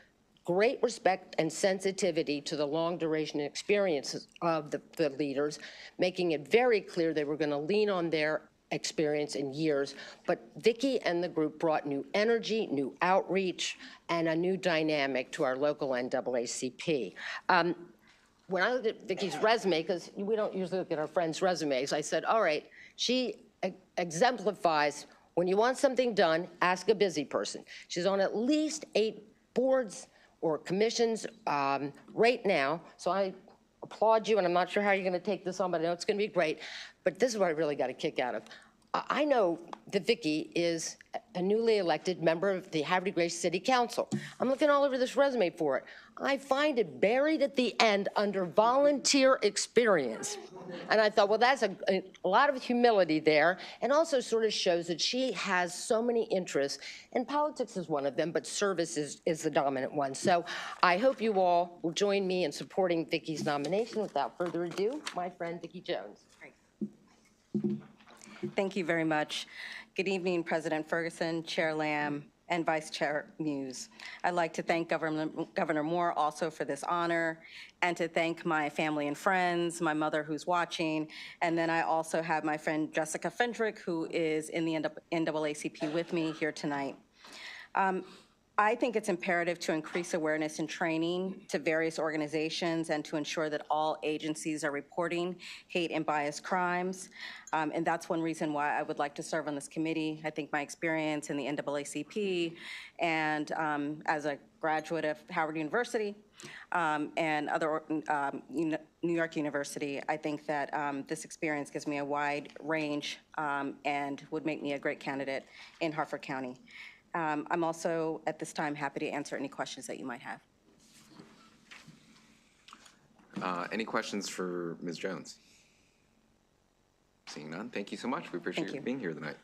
great respect and sensitivity to the long duration experiences of the leaders, making it very clear they were going to lean on their experience in years. But Vicki and the group brought new energy, new outreach, and a new dynamic to our local NAACP. When I looked at Vicki's resume, because we don't usually look at our friends' resumes, I said, all right, she exemplifies, when you want something done, ask a busy person. She's on at least 8 boards or commissions right now, so I applaud you, and I'm not sure how you're going to take this on, but I know it's going to be great. But this is what I really got a kick out of. I know that Vicki is a newly elected member of the Havre Grace City Council. I'm looking all over this resume for it. I find it buried at the end under volunteer experience. And I thought, well, that's a lot of humility there, and also sort of shows that she has so many interests, and politics is one of them, but service is the dominant one. So I hope you all will join me in supporting Vicki's nomination. Without further ado, my friend Vicki Jones. Thank you very much. Good evening, President Ferguson, Chair Lamb, and Vice Chair Muse. I'd like to thank Governor Moore also for this honor, and to thank my family and friends, my mother who's watching, and then I also have my friend Jessica Fendrick, who is in the NAACP with me here tonight. I think it's imperative to increase awareness and training to various organizations and to ensure that all agencies are reporting hate and bias crimes. And that's one reason why I would like to serve on this committee. I think my experience in the NAACP and as a graduate of Howard University and other New York University, I think that this experience gives me a wide range and would make me a great candidate in Harford County. I'm also, at this time, happy to answer any questions that you might have. Any questions for Ms. Jones? Seeing none, thank you so much. We appreciate you being here tonight.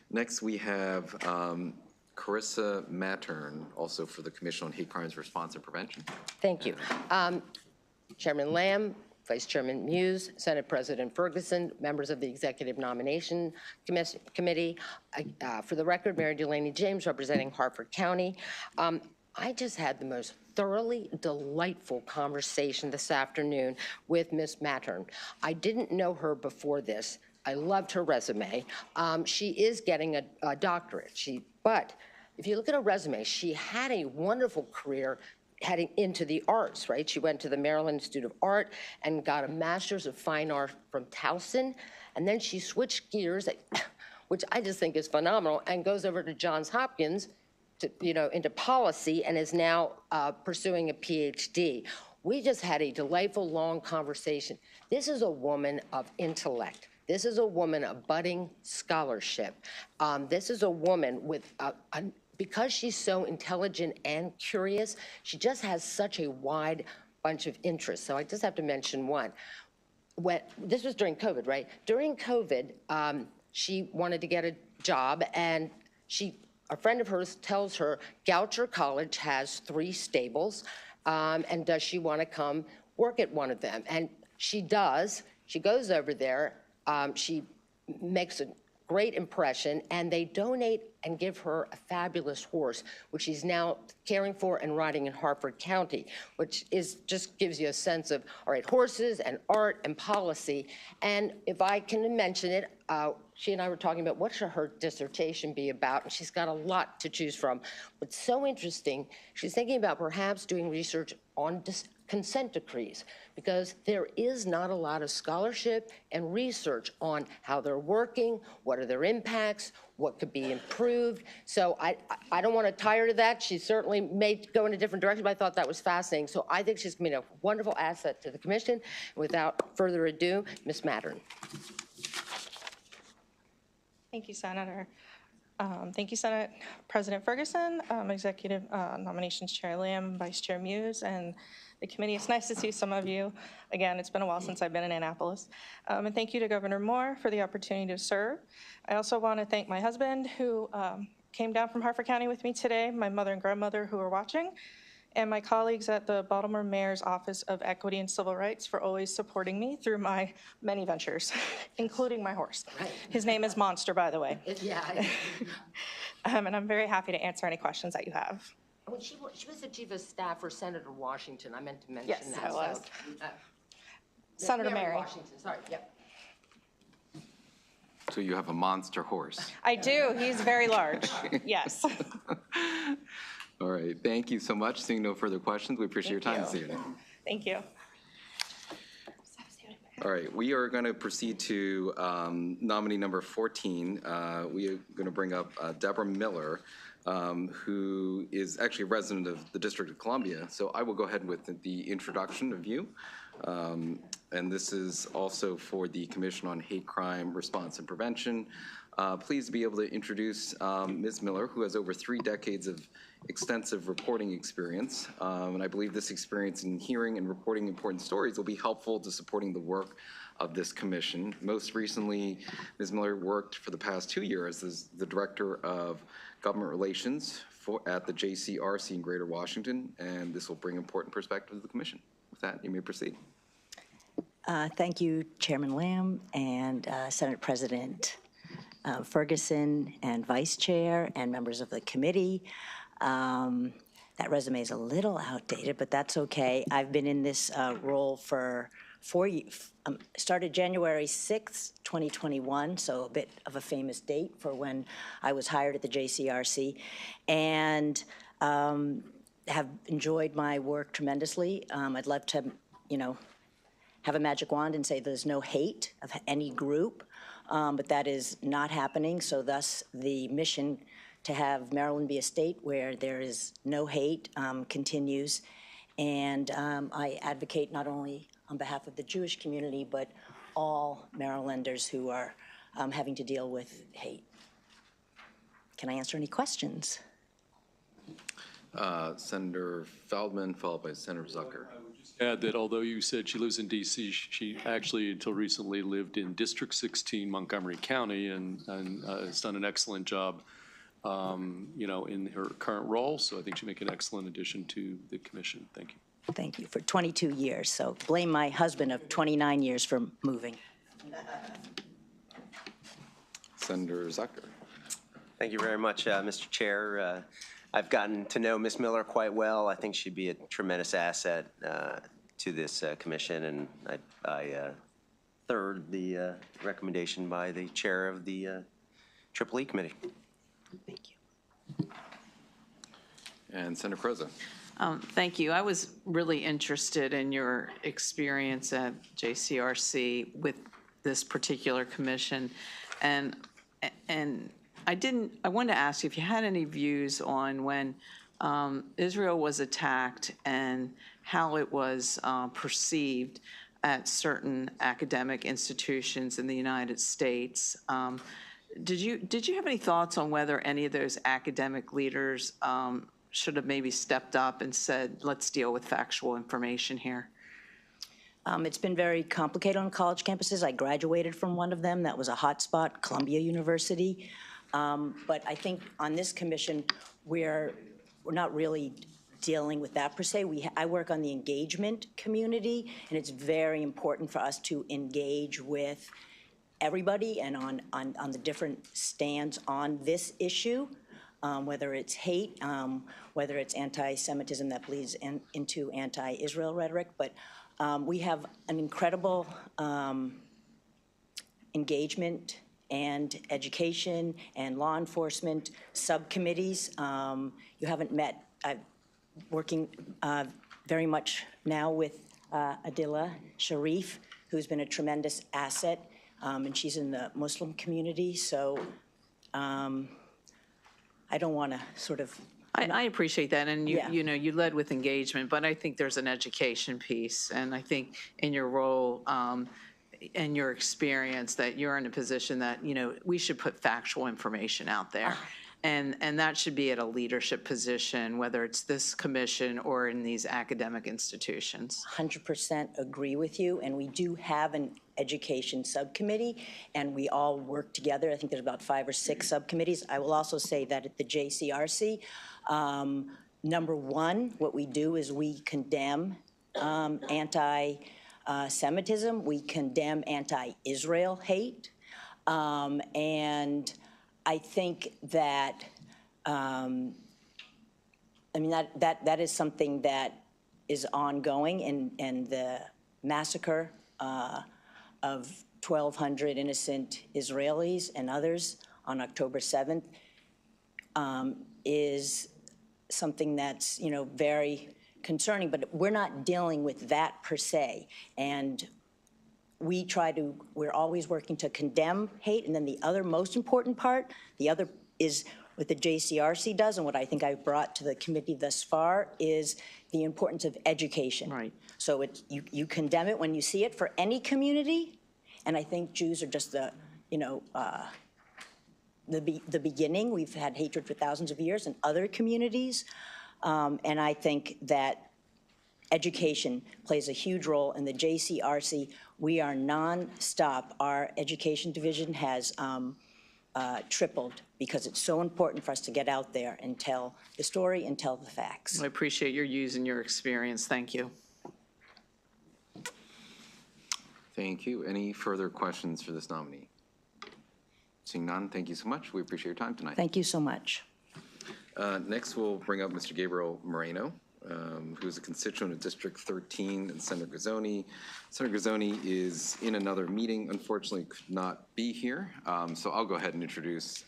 Next, we have Carissa Mattern, also for the Commission on Hate Crimes Response and Prevention. Thank you. Chairman Lamb, Vice Chairman Muse, Senate President Ferguson, members of the Executive Nomination Committee. For the record, Mary Delaney James, representing Harford County. I just had the most thoroughly delightful conversation this afternoon with Ms. Mattern. I didn't know her before this. I loved her resume. She is getting a doctorate. But if you look at her resume, she had a wonderful career heading into the arts, right? She went to the Maryland Institute of Art and got a Master's of Fine Art from Towson. And then she switched gears, which I just think is phenomenal, and goes over to Johns Hopkins to, into policy, and is now pursuing a PhD. We just had a delightful, long conversation. This is a woman of intellect. This is a woman of budding scholarship. This is a woman with because she's so intelligent and curious, she just has such a wide bunch of interests. So I just have to mention one. This was during COVID, right? During COVID, she wanted to get a job, and a friend of hers tells her Goucher College has 3 stables, and does she want to come work at one of them? And she does. She goes over there. She makes a great impression, and they donate and give her a fabulous horse, which she's now caring for and riding in Harford County, which just gives you a sense of, all right, horses and art and policy. And if I can mention it, she and I were talking about what should her dissertation be about, and she's got a lot to choose from. What's so interesting, she's thinking about perhaps doing research on consent decrees, because there is not a lot of scholarship and research on how they're working, what are their impacts, what could be improved. So I don't want to tie her to that. She certainly may go in a different direction, but I thought that was fascinating. So I think she's going to be a wonderful asset to the commission. Without further ado, Ms. Mattern. Thank you, Senator. Thank you, Senate President Ferguson, Executive Nominations Chair Lamb, Vice Chair Muse, and the committee. It's nice to see some of you. Again, it's been a while since I've been in Annapolis. And thank you to Governor Moore for the opportunity to serve. I also want to thank my husband who came down from Harford County with me today, my mother and grandmother who are watching, and my colleagues at the Baltimore Mayor's Office of Equity and Civil Rights for always supporting me through my many ventures, including my horse. Right. His name is Monster, by the way. Yeah. And I'm very happy to answer any questions that you have. Well, she was the chief of staff for Senator Washington. I meant to mention Yes, that. I was. So, Senator Mary. Washington, sorry, yep. So you have a monster horse. I do. He's very large. Yes. All right, thank you so much. Seeing no further questions, we appreciate your time this evening. Thank you. All right, we are going to proceed to nominee number 14. We are going to bring up Deborah Miller, who is actually a resident of the District of Columbia. So I will go ahead with the introduction of you. And this is also for the Commission on Hate Crime Response and Prevention. Pleased to be able to introduce Ms. Miller, who has over 3 decades of extensive reporting experience. And I believe this experience in hearing and reporting important stories will be helpful to supporting the work of this commission. Most recently, Ms. Miller worked for the past 2 years as the Director of Government Relations at the JCRC in Greater Washington, and this will bring important perspective to the commission. With that, you may proceed. Thank you, Chairman Lamb and Senate President Ferguson and Vice Chair and members of the committee. That resume is a little outdated, but that's okay. I've been in this role for 4 years. Started January 6th, 2021, so a bit of a famous date for when I was hired at the JCRC, and have enjoyed my work tremendously. I'd love to, have a magic wand and say there's no hate of any group, but that is not happening. So thus the mission to have Maryland be a state where there is no hate continues. And I advocate not only on behalf of the Jewish community, but all Marylanders who are having to deal with hate. Can I answer any questions? Senator Feldman, followed by Senator Zucker. Add that although you said she lives in D.C., she actually, until recently, lived in District 16, Montgomery County, and has done an excellent job, in her current role. So I think she'll make an excellent addition to the commission. Thank you. Thank you. For 22 years. So blame my husband of 29 years for moving. Senator Zucker. Thank you very much, Mr. Chair. I've gotten to know Ms. Miller quite well. I think she'd be a tremendous asset to this commission, and I third the recommendation by the chair of the Triple E Committee. Thank you. And Senator Croza. Thank you. I was really interested in your experience at JCRC with this particular commission, and I wanted to ask you if you had any views on when Israel was attacked and how it was perceived at certain academic institutions in the United States. Did you have any thoughts on whether any of those academic leaders should have maybe stepped up and said, let's deal with factual information here? It's been very complicated on college campuses. I graduated from one of them. That was a hotspot, Columbia University. But I think on this commission, we're not really dealing with that per se. I work on the engagement community, and it's very important for us to engage with everybody and on the different stands on this issue, whether it's hate, whether it's anti-Semitism that bleeds into anti-Israel rhetoric. But we have an incredible engagement and education and law enforcement subcommittees. You haven't met. I'm working very much now with Adila Sharif, who's been a tremendous asset, and she's in the Muslim community. So I don't want to sort of. I appreciate that, and you led with engagement, but I think there's an education piece, and I think in your role, in your experience that you're in a position that, we should put factual information out there. And that should be at a leadership position, whether it's this commission or in these academic institutions. 100% agree with you, and we do have an education subcommittee, and we all work together. I think there's about 5 or 6 subcommittees. I will also say that at the JCRC, number one, what we do is we condemn anti-Semitism. We condemn anti-Israel hate. And I think that, that is something that is ongoing, and the massacre of 1,200 innocent Israelis and others on October 7th is something that's, very concerning, but we're not dealing with that per se. And we're always working to condemn hate. And then the other most important part, the other is what the JCRC does, and what I think I've brought to the committee thus far is the importance of education. Right. So you condemn it when you see it for any community, and I think Jews are just the beginning. We've had hatred for thousands of years in other communities, and I think that education plays a huge role in the JCRC. We are nonstop. Our education division has tripled because it's so important for us to get out there and tell the story and tell the facts. I appreciate your using your experience. Thank you. Thank you. Any further questions for this nominee? Seeing none, thank you so much. We appreciate your time tonight. Thank you so much. Next, we'll bring up Mr. Gabriel Moreno, who is a constituent of District 13, and Senator Gazzoni. Senator Gazzoni is in another meeting, unfortunately could not be here, so I'll go ahead and introduce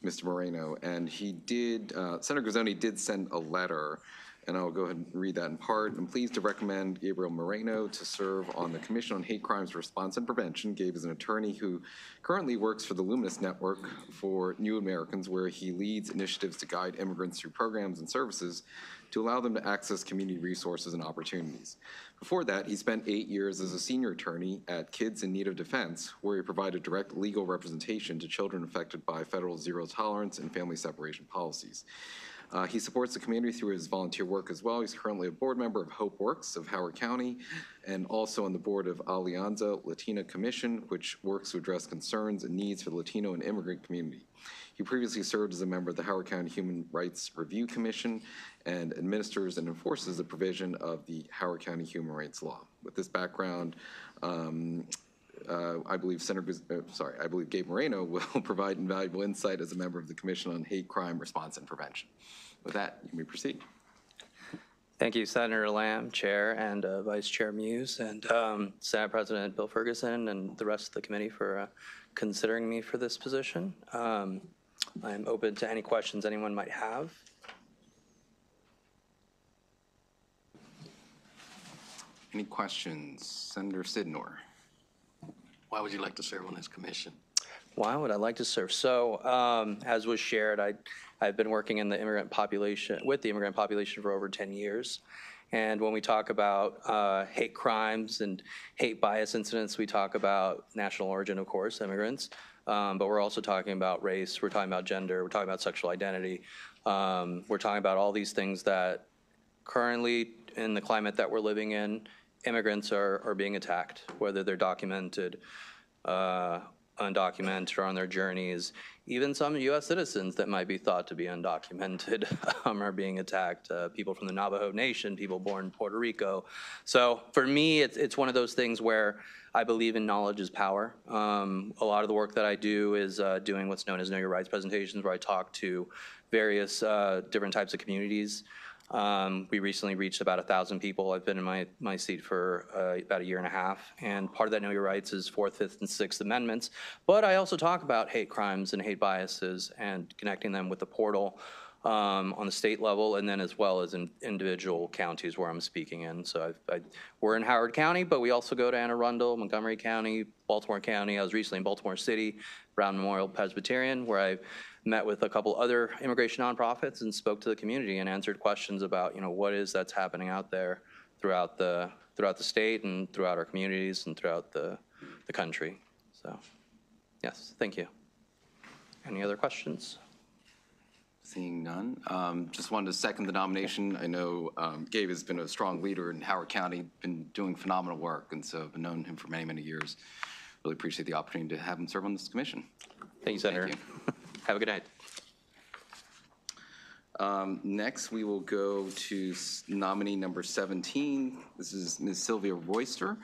Mr. Moreno. And he did, Senator Gazzoni did send a letter, and I'll go ahead and read that in part. I'm pleased to recommend Gabriel Moreno to serve on the Commission on Hate Crimes Response and Prevention. Gabe is an attorney who currently works for the Luminous Network for New Americans, where he leads initiatives to guide immigrants through programs and services to allow them to access community resources and opportunities. Before that, he spent 8 years as a senior attorney at Kids in Need of Defense, where he provided direct legal representation to children affected by federal zero tolerance and family separation policies. He supports the community through his volunteer work as well. He's currently a board member of Hope Works of Howard County, and also on the board of Alianza Latina Commission, which works to address concerns and needs for the Latino and immigrant community. He previously served as a member of the Howard County Human Rights Review Commission and administers and enforces the provision of the Howard County Human Rights Law. With this background, I believe Gabe Moreno will provide invaluable insight as a member of the Commission on Hate Crime Response and Prevention. With that, you may proceed. Thank you, Senator Lamb, Chair, and Vice Chair Muse, and Senate President Bill Ferguson, and the rest of the committee for considering me for this position. I'm open to any questions anyone might have. Any questions? Senator Sidnor. Why would you like to serve on this commission? Why would I like to serve? So, as was shared, I've been working in the immigrant population, with the immigrant population for over 10 years. And when we talk about hate crimes and hate bias incidents, we talk about national origin, of course, immigrants. But we're also talking about race, we're talking about gender, we're talking about sexual identity. We're talking about all these things that currently, in the climate that we're living in, immigrants are being attacked, whether they're documented, undocumented, or on their journeys. Even some U.S. citizens that might be thought to be undocumented are being attacked. People from the Navajo Nation, people born in Puerto Rico. So for me, it's one of those things where I believe in knowledge is power. A lot of the work that I do is doing what's known as Know Your Rights presentations, where I talk to various different types of communities. We recently reached about 1,000 people. I've been in my seat for about 1.5 years, and part of that Know Your Rights is 4th, 5th, and 6th Amendments. But I also talk about hate crimes and hate biases and connecting them with the portal on the state level, and then as well as in individual counties where I'm speaking in. So we're in Howard County, but we also go to Anne Arundel, Montgomery County, Baltimore County. I was recently in Baltimore City, Brown Memorial Presbyterian, where I met with a couple other immigration nonprofits and spoke to the community and answered questions about, what is that's happening out there throughout the throughout the state and throughout our communities and throughout the country. So, yes, thank you. Any other questions? Seeing none. Just wanted to second the nomination. I know Gabe has been a strong leader in Howard County, been doing phenomenal work, and so I've known him for many, many years. Really appreciate the opportunity to have him serve on this commission. Thank you, Senator. Thank you. Have a good night. Next, we will go to nominee number 17. This is Ms. Sylvia Royster,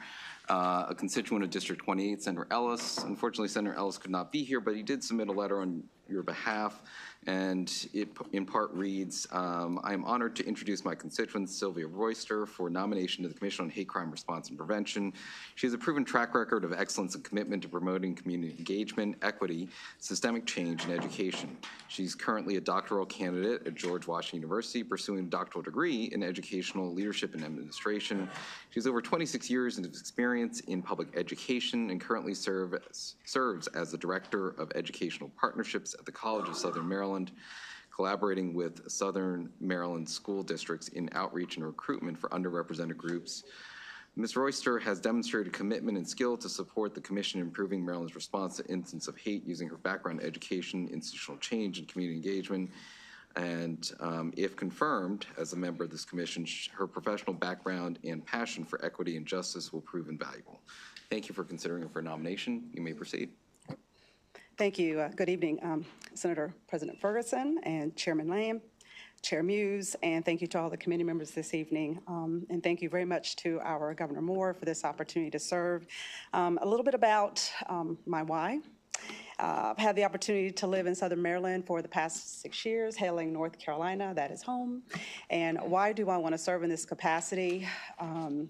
a constituent of District 28, Senator Ellis. Unfortunately, Senator Ellis could not be here, but he did submit a letter on your behalf, and it in part reads, I am honored to introduce my constituent, Sylvia Royster, for nomination to the Commission on Hate Crime Response and Prevention. She has a proven track record of excellence and commitment to promoting community engagement, equity, systemic change, and education. She's currently a doctoral candidate at George Washington University, pursuing a doctoral degree in educational leadership and administration. She has over 26 years of experience in public education and currently serves as the Director of Educational Partnerships at the College of Southern Maryland, collaborating with Southern Maryland school districts in outreach and recruitment for underrepresented groups. Ms. Royster has demonstrated commitment and skill to support the Commission in improving Maryland's response to incidents of hate using her background in education, institutional change, and community engagement. And if confirmed as a member of this commission, her professional background and passion for equity and justice will prove invaluable. Thank you for considering her for nomination. You may proceed. Thank you. Good evening, Senator President Ferguson and Chairman Lamb, Chair Muse, and thank you to all the committee members this evening. And thank you very much to our Governor Moore for this opportunity to serve. A little bit about my why. I've had the opportunity to live in Southern Maryland for the past 6 years, hailing North Carolina, that is home. And why do I want to serve in this capacity?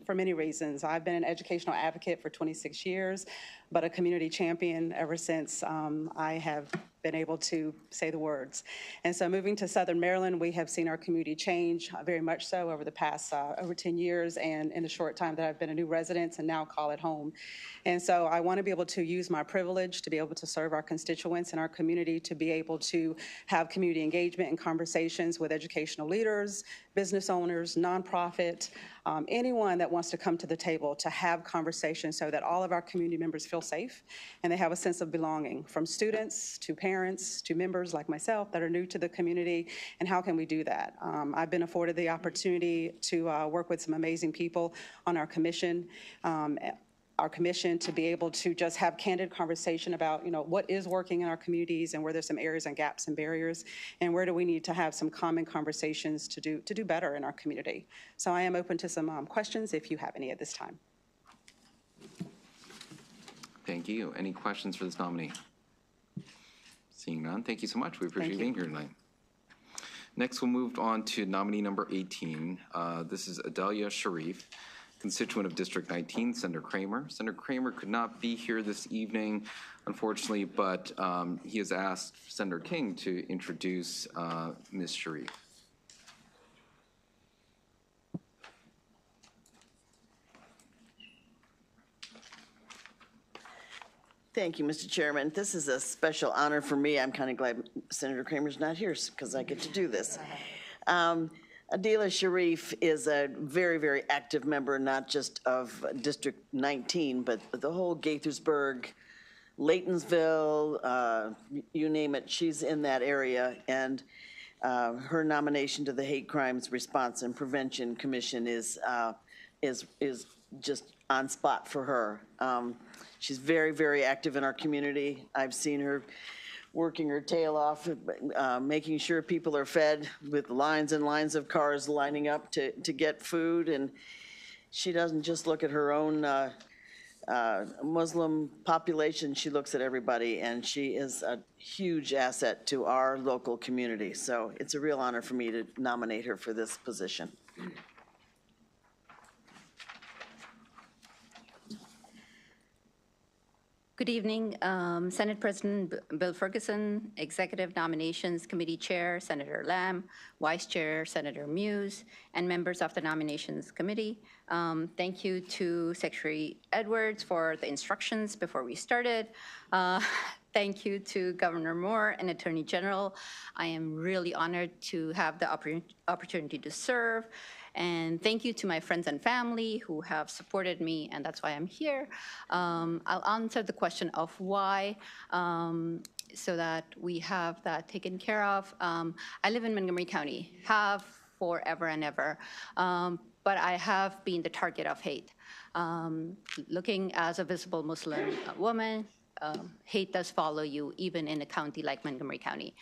For many reasons. I've been an educational advocate for 26 years, but a community champion ever since I have been able to say the words. And so moving to Southern Maryland, we have seen our community change very much so over the past over 10 years and in the short time that I've been a new resident and now call it home. And so I want to be able to use my privilege to be able to serve our constituents in our community, to be able to have community engagement and conversations with educational leaders, business owners, nonprofit, anyone that wants to come to the table to have conversations so that all of our community members feel safe and they have a sense of belonging, from students to parents to members like myself that are new to the community. And how can we do that? I've been afforded the opportunity to work with some amazing people on our commission. To be able to just have candid conversation about, what is working in our communities and where there's some areas and gaps and barriers, and where do we need to have some common conversations to do better in our community. So I am open to some questions if you have any at this time. Thank you. Any questions for this nominee? Seeing none, thank you so much. We appreciate you being here tonight. Next, we'll move on to nominee number 18. This is Adelia Sharif, constituent of District 19, Senator Kramer. Senator Kramer could not be here this evening, unfortunately, but he has asked Senator King to introduce Ms. Sharif. Thank you, Mr. Chairman. This is a special honor for me. I'm kind of glad Senator Kramer's not here because I get to do this. Adelia Sharif is a very, very active member, not just of District 19, but the whole Gaithersburg, Laytonsville, you name it, she's in that area. And her nomination to the Hate Crimes Response and Prevention Commission is just on spot for her. She's very, very active in our community. I've seen her working her tail off, making sure people are fed with lines and lines of cars lining up to get food. And she doesn't just look at her own Muslim population, she looks at everybody, and she is a huge asset to our local community. So it's a real honor for me to nominate her for this position. Good evening, Senate President Bill Ferguson, Executive Nominations Committee Chair Senator Lamb, Vice Chair Senator Muse, and members of the Nominations Committee. Thank you to Secretary Edwards for the instructions before we started. Thank you to Governor Moore and Attorney General. I am really honored to have the opportunity to serve. And thank you to my friends and family who have supported me, and that's why I'm here. I'll answer the question of why, so that we have that taken care of. I live in Montgomery County, have forever and ever, but I have been the target of hate. Looking as a visible Muslim woman, hate does follow you even in a county like Montgomery County.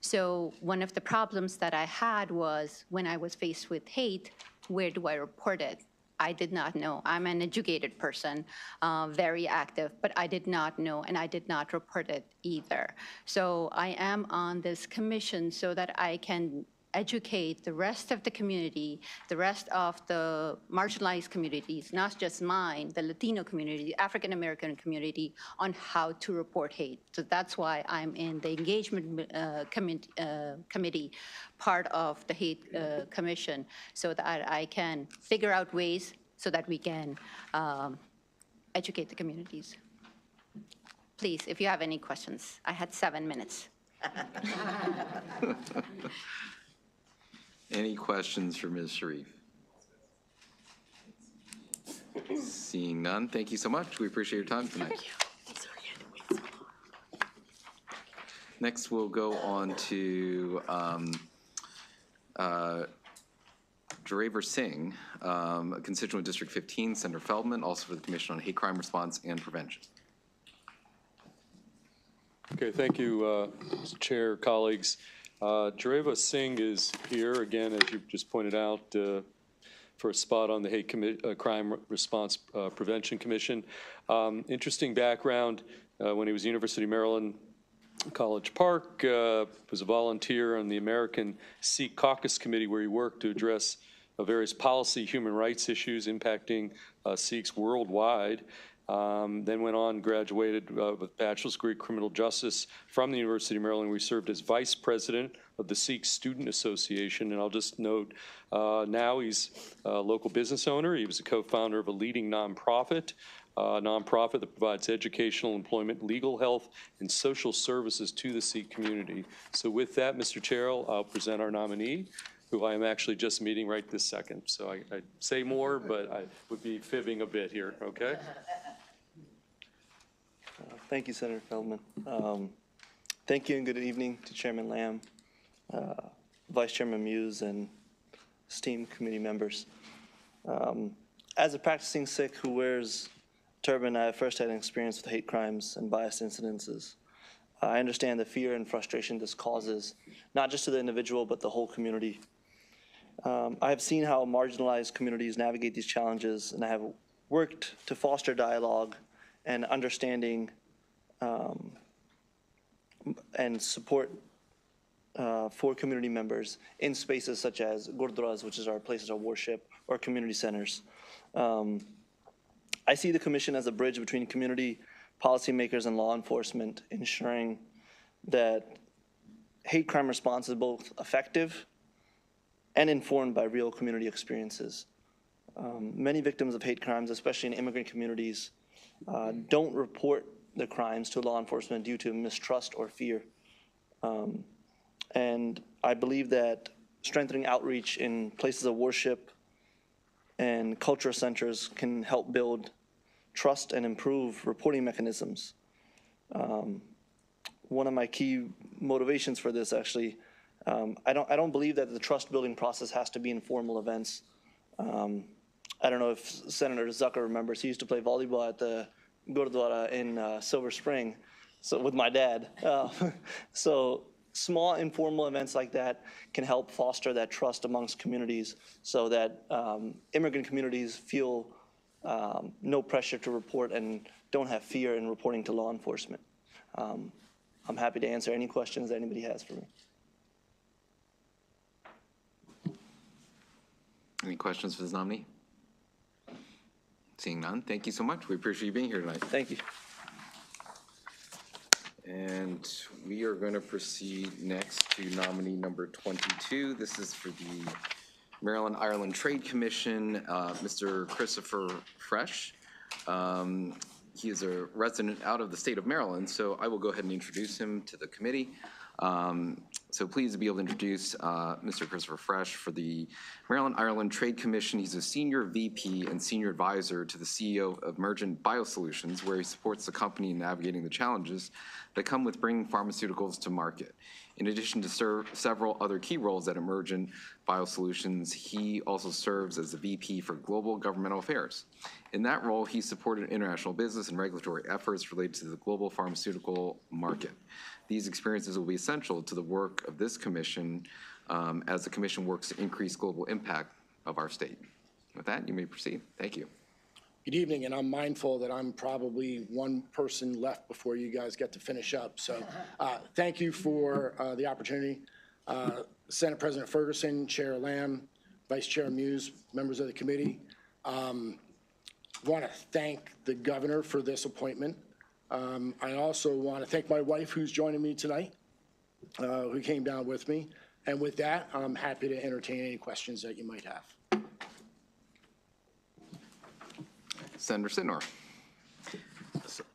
So one of the problems that I had was when I was faced with hate, where do I report it? I did not know. I'm an educated person, very active, but I did not know and I did not report it either. So I am on this commission so that I can educate the rest of the community, the rest of the marginalized communities, not just mine, the Latino community, the African American community, on how to report hate. So that's why I'm in the engagement committee, part of the hate commission, so that I can figure out ways so that we can educate the communities. Please, if you have any questions. I had 7 minutes. Any questions for Ms. Sharif? Seeing none, thank you so much. We appreciate your time tonight. Next, we'll go on to Draver Singh, a constituent District 15, Senator Feldman, also for the Commission on Hate Crime Response and Prevention. Okay, thank you, Mr. Chair, colleagues. Draver Singh is here, again, as you just pointed out, for a spot on the Hate Crime Response Prevention Commission. Interesting background. When he was at University of Maryland, College Park, was a volunteer on the American Sikh Caucus Committee, where he worked to address various policy human rights issues impacting Sikhs worldwide. Then went on, graduated with a bachelor's degree in criminal justice from the University of Maryland. We served as vice president of the Sikh Student Association. And I'll just note, now he's a local business owner. He was a co-founder of a leading nonprofit that provides educational, employment, legal health, and social services to the Sikh community. So with that, Mr. Chair, I'll present our nominee, who I am actually just meeting right this second. So I'd say more, but I would be fibbing a bit here, okay? Thank you, Senator Feldman. Thank you and good evening to Chairman Lamb, Vice Chairman Muse, and esteemed committee members. As a practicing Sikh who wears turban, I have firsthand experience with hate crimes and bias incidences. I understand the fear and frustration this causes, not just to the individual, but the whole community. I have seen how marginalized communities navigate these challenges, and I have worked to foster dialogue and understanding and support for community members in spaces such as gurdwaras, which is our places of worship, or community centers. I see the commission as a bridge between community policymakers and law enforcement, ensuring that hate crime response is both effective and informed by real community experiences. Many victims of hate crimes, especially in immigrant communities, don't report the crimes to law enforcement due to mistrust or fear. And I believe that strengthening outreach in places of worship and cultural centers can help build trust and improve reporting mechanisms. One of my key motivations for this, actually, I don't believe that the trust building process has to be in formal events. I don't know if Senator Zucker remembers, he used to play volleyball at the Gurdwara in Silver Spring, so with my dad. So small informal events like that can help foster that trust amongst communities, so that immigrant communities feel no pressure to report and don't have fear in reporting to law enforcement. I'm happy to answer any questions that anybody has for me. Any questions for this nominee? Seeing none, thank you so much. We appreciate you being here tonight. Thank you. And we are going to proceed next to nominee number 22. This is for the Maryland-Ireland Trade Commission, Mr. Christopher Fresh. He is a resident out of the state of Maryland, so I will go ahead and introduce him to the committee. So pleased to be able to introduce Mr. Christopher Fresh for the Maryland-Ireland Trade Commission. He's a senior VP and senior advisor to the CEO of Emergent Biosolutions, where he supports the company in navigating the challenges that come with bringing pharmaceuticals to market. In addition to several other key roles at Emergent Biosolutions, he also serves as the VP for Global Governmental Affairs. In that role, he supported international business and regulatory efforts related to the global pharmaceutical market. These experiences will be essential to the work of this commission as the commission works to increase global impact of our state. With that, you may proceed. Thank you. Good evening, and I'm mindful that I'm probably one person left before you guys get to finish up. So thank you for the opportunity. Senate President Ferguson, Chair Lamb, Vice Chair Muse, members of the committee. Want to thank the governor for this appointment. I also want to thank my wife, who's joining me tonight, who came down with me. And with that, I'm happy to entertain any questions that you might have. Senator Sidnor.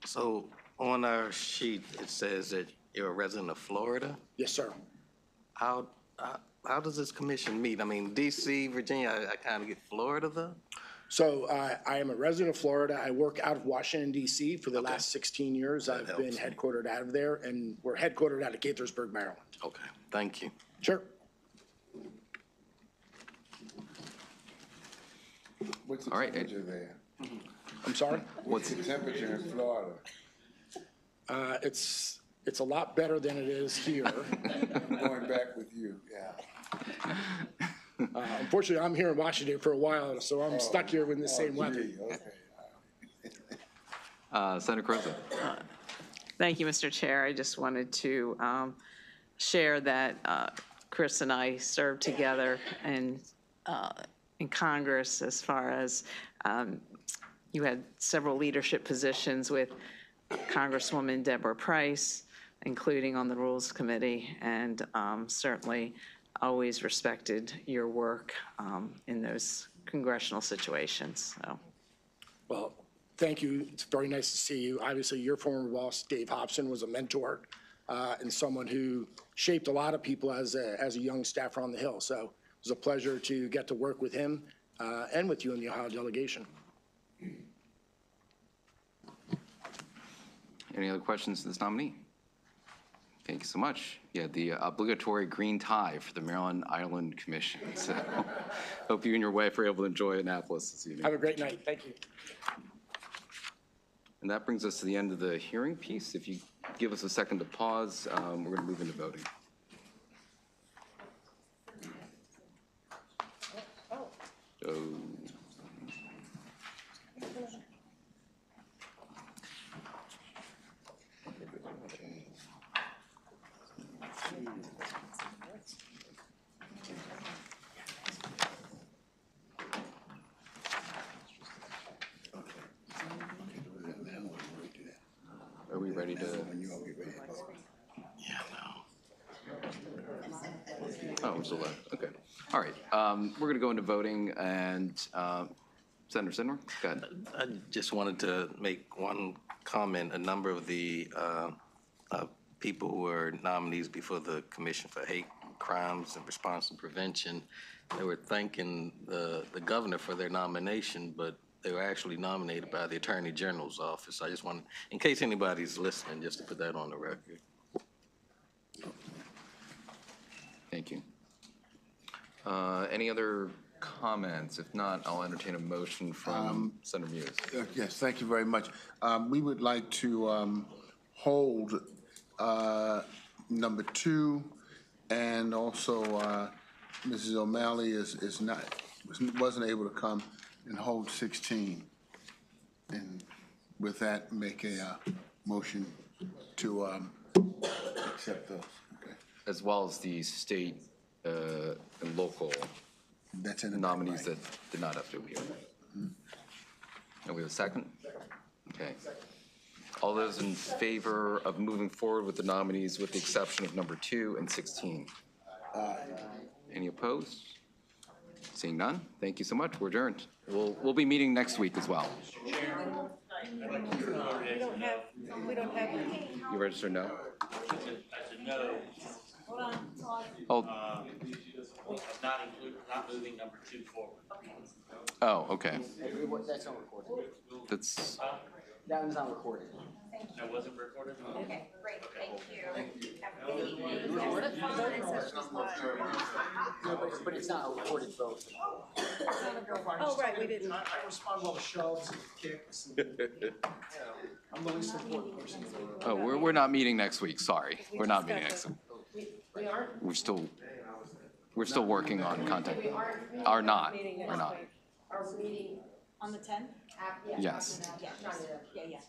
So on our sheet, it says that you're a resident of Florida? Yes, sir. How does this commission meet? I mean, D.C., Virginia, I kind of get Florida, though? So I am a resident of Florida. I work out of Washington, D.C. for the last 16 years. I've been headquartered out of there, and we're headquartered out of Gaithersburg, Maryland. Okay, thank you. Sure. What's the All right. temperature there? I'm sorry? What's the temperature in Florida? It's a lot better than it is here. I'm going back with you, yeah. Unfortunately, I'm here in Washington for a while, so I'm stuck here with the same weather. Okay. Senator Cruz. Thank you, Mr. Chair. I just wanted to share that Chris and I served together in Congress as far as you had several leadership positions with Congresswoman Deborah Price, including on the Rules Committee, and certainly always respected your work in those congressional situations. So. Well, thank you. It's very nice to see you. Obviously, your former boss, Dave Hobson, was a mentor and someone who shaped a lot of people as a young staffer on the Hill. So it was a pleasure to get to work with him and with you in the Ohio delegation. Any other questions to this nominee? Thank you so much. Yeah, the obligatory green tie for the Maryland-Ireland Commission. So hope you and your wife are able to enjoy Annapolis this evening. Have a great night. Thank you. And that brings us to the end of the hearing piece. If you give us a second to pause, we're going to move into voting. So, are we ready to? Yeah, no. Oh, we're still there. Okay. All right. We're going to go into voting, and Senator Sidnor, go ahead. I just wanted to make one comment. A number of the people who were nominees before the Commission for Hate Crimes and Response and Prevention, they were thanking the governor for their nomination, but they were actually nominated by the Attorney General's office. I just wanted, in case anybody's listening, just to put that on the record. Thank you. Any other comments? If not, I'll entertain a motion from Senator Muse. Yes, thank you very much. We would like to hold number 2, and also Mrs. O'Malley wasn't able to come, and hold 16. And with that, make a motion to accept those. Okay. As well as the state and local nominees that did not have to appear. And we have a second? Okay. All those in favor of moving forward with the nominees with the exception of number 2 and 16? Any opposed? Seeing none, thank you so much. We're adjourned. We'll be meeting next week as well. We don't have. You registered no? I said no. Hold. Not moving number 2 forward. Oh, okay. That's not recorded. That's, That one's not recorded. That wasn't recorded? Okay, great, thank you. No, but it's not a recorded vote. Oh, right, we didn't. I respond well to shoves and kicks. I'm the least important person. oh, we're not meeting next week, sorry. We're not meeting next week. We aren't? We're still working on content. Are not, we're not. Our meeting on the 10th? Yes. Yeah, yeah.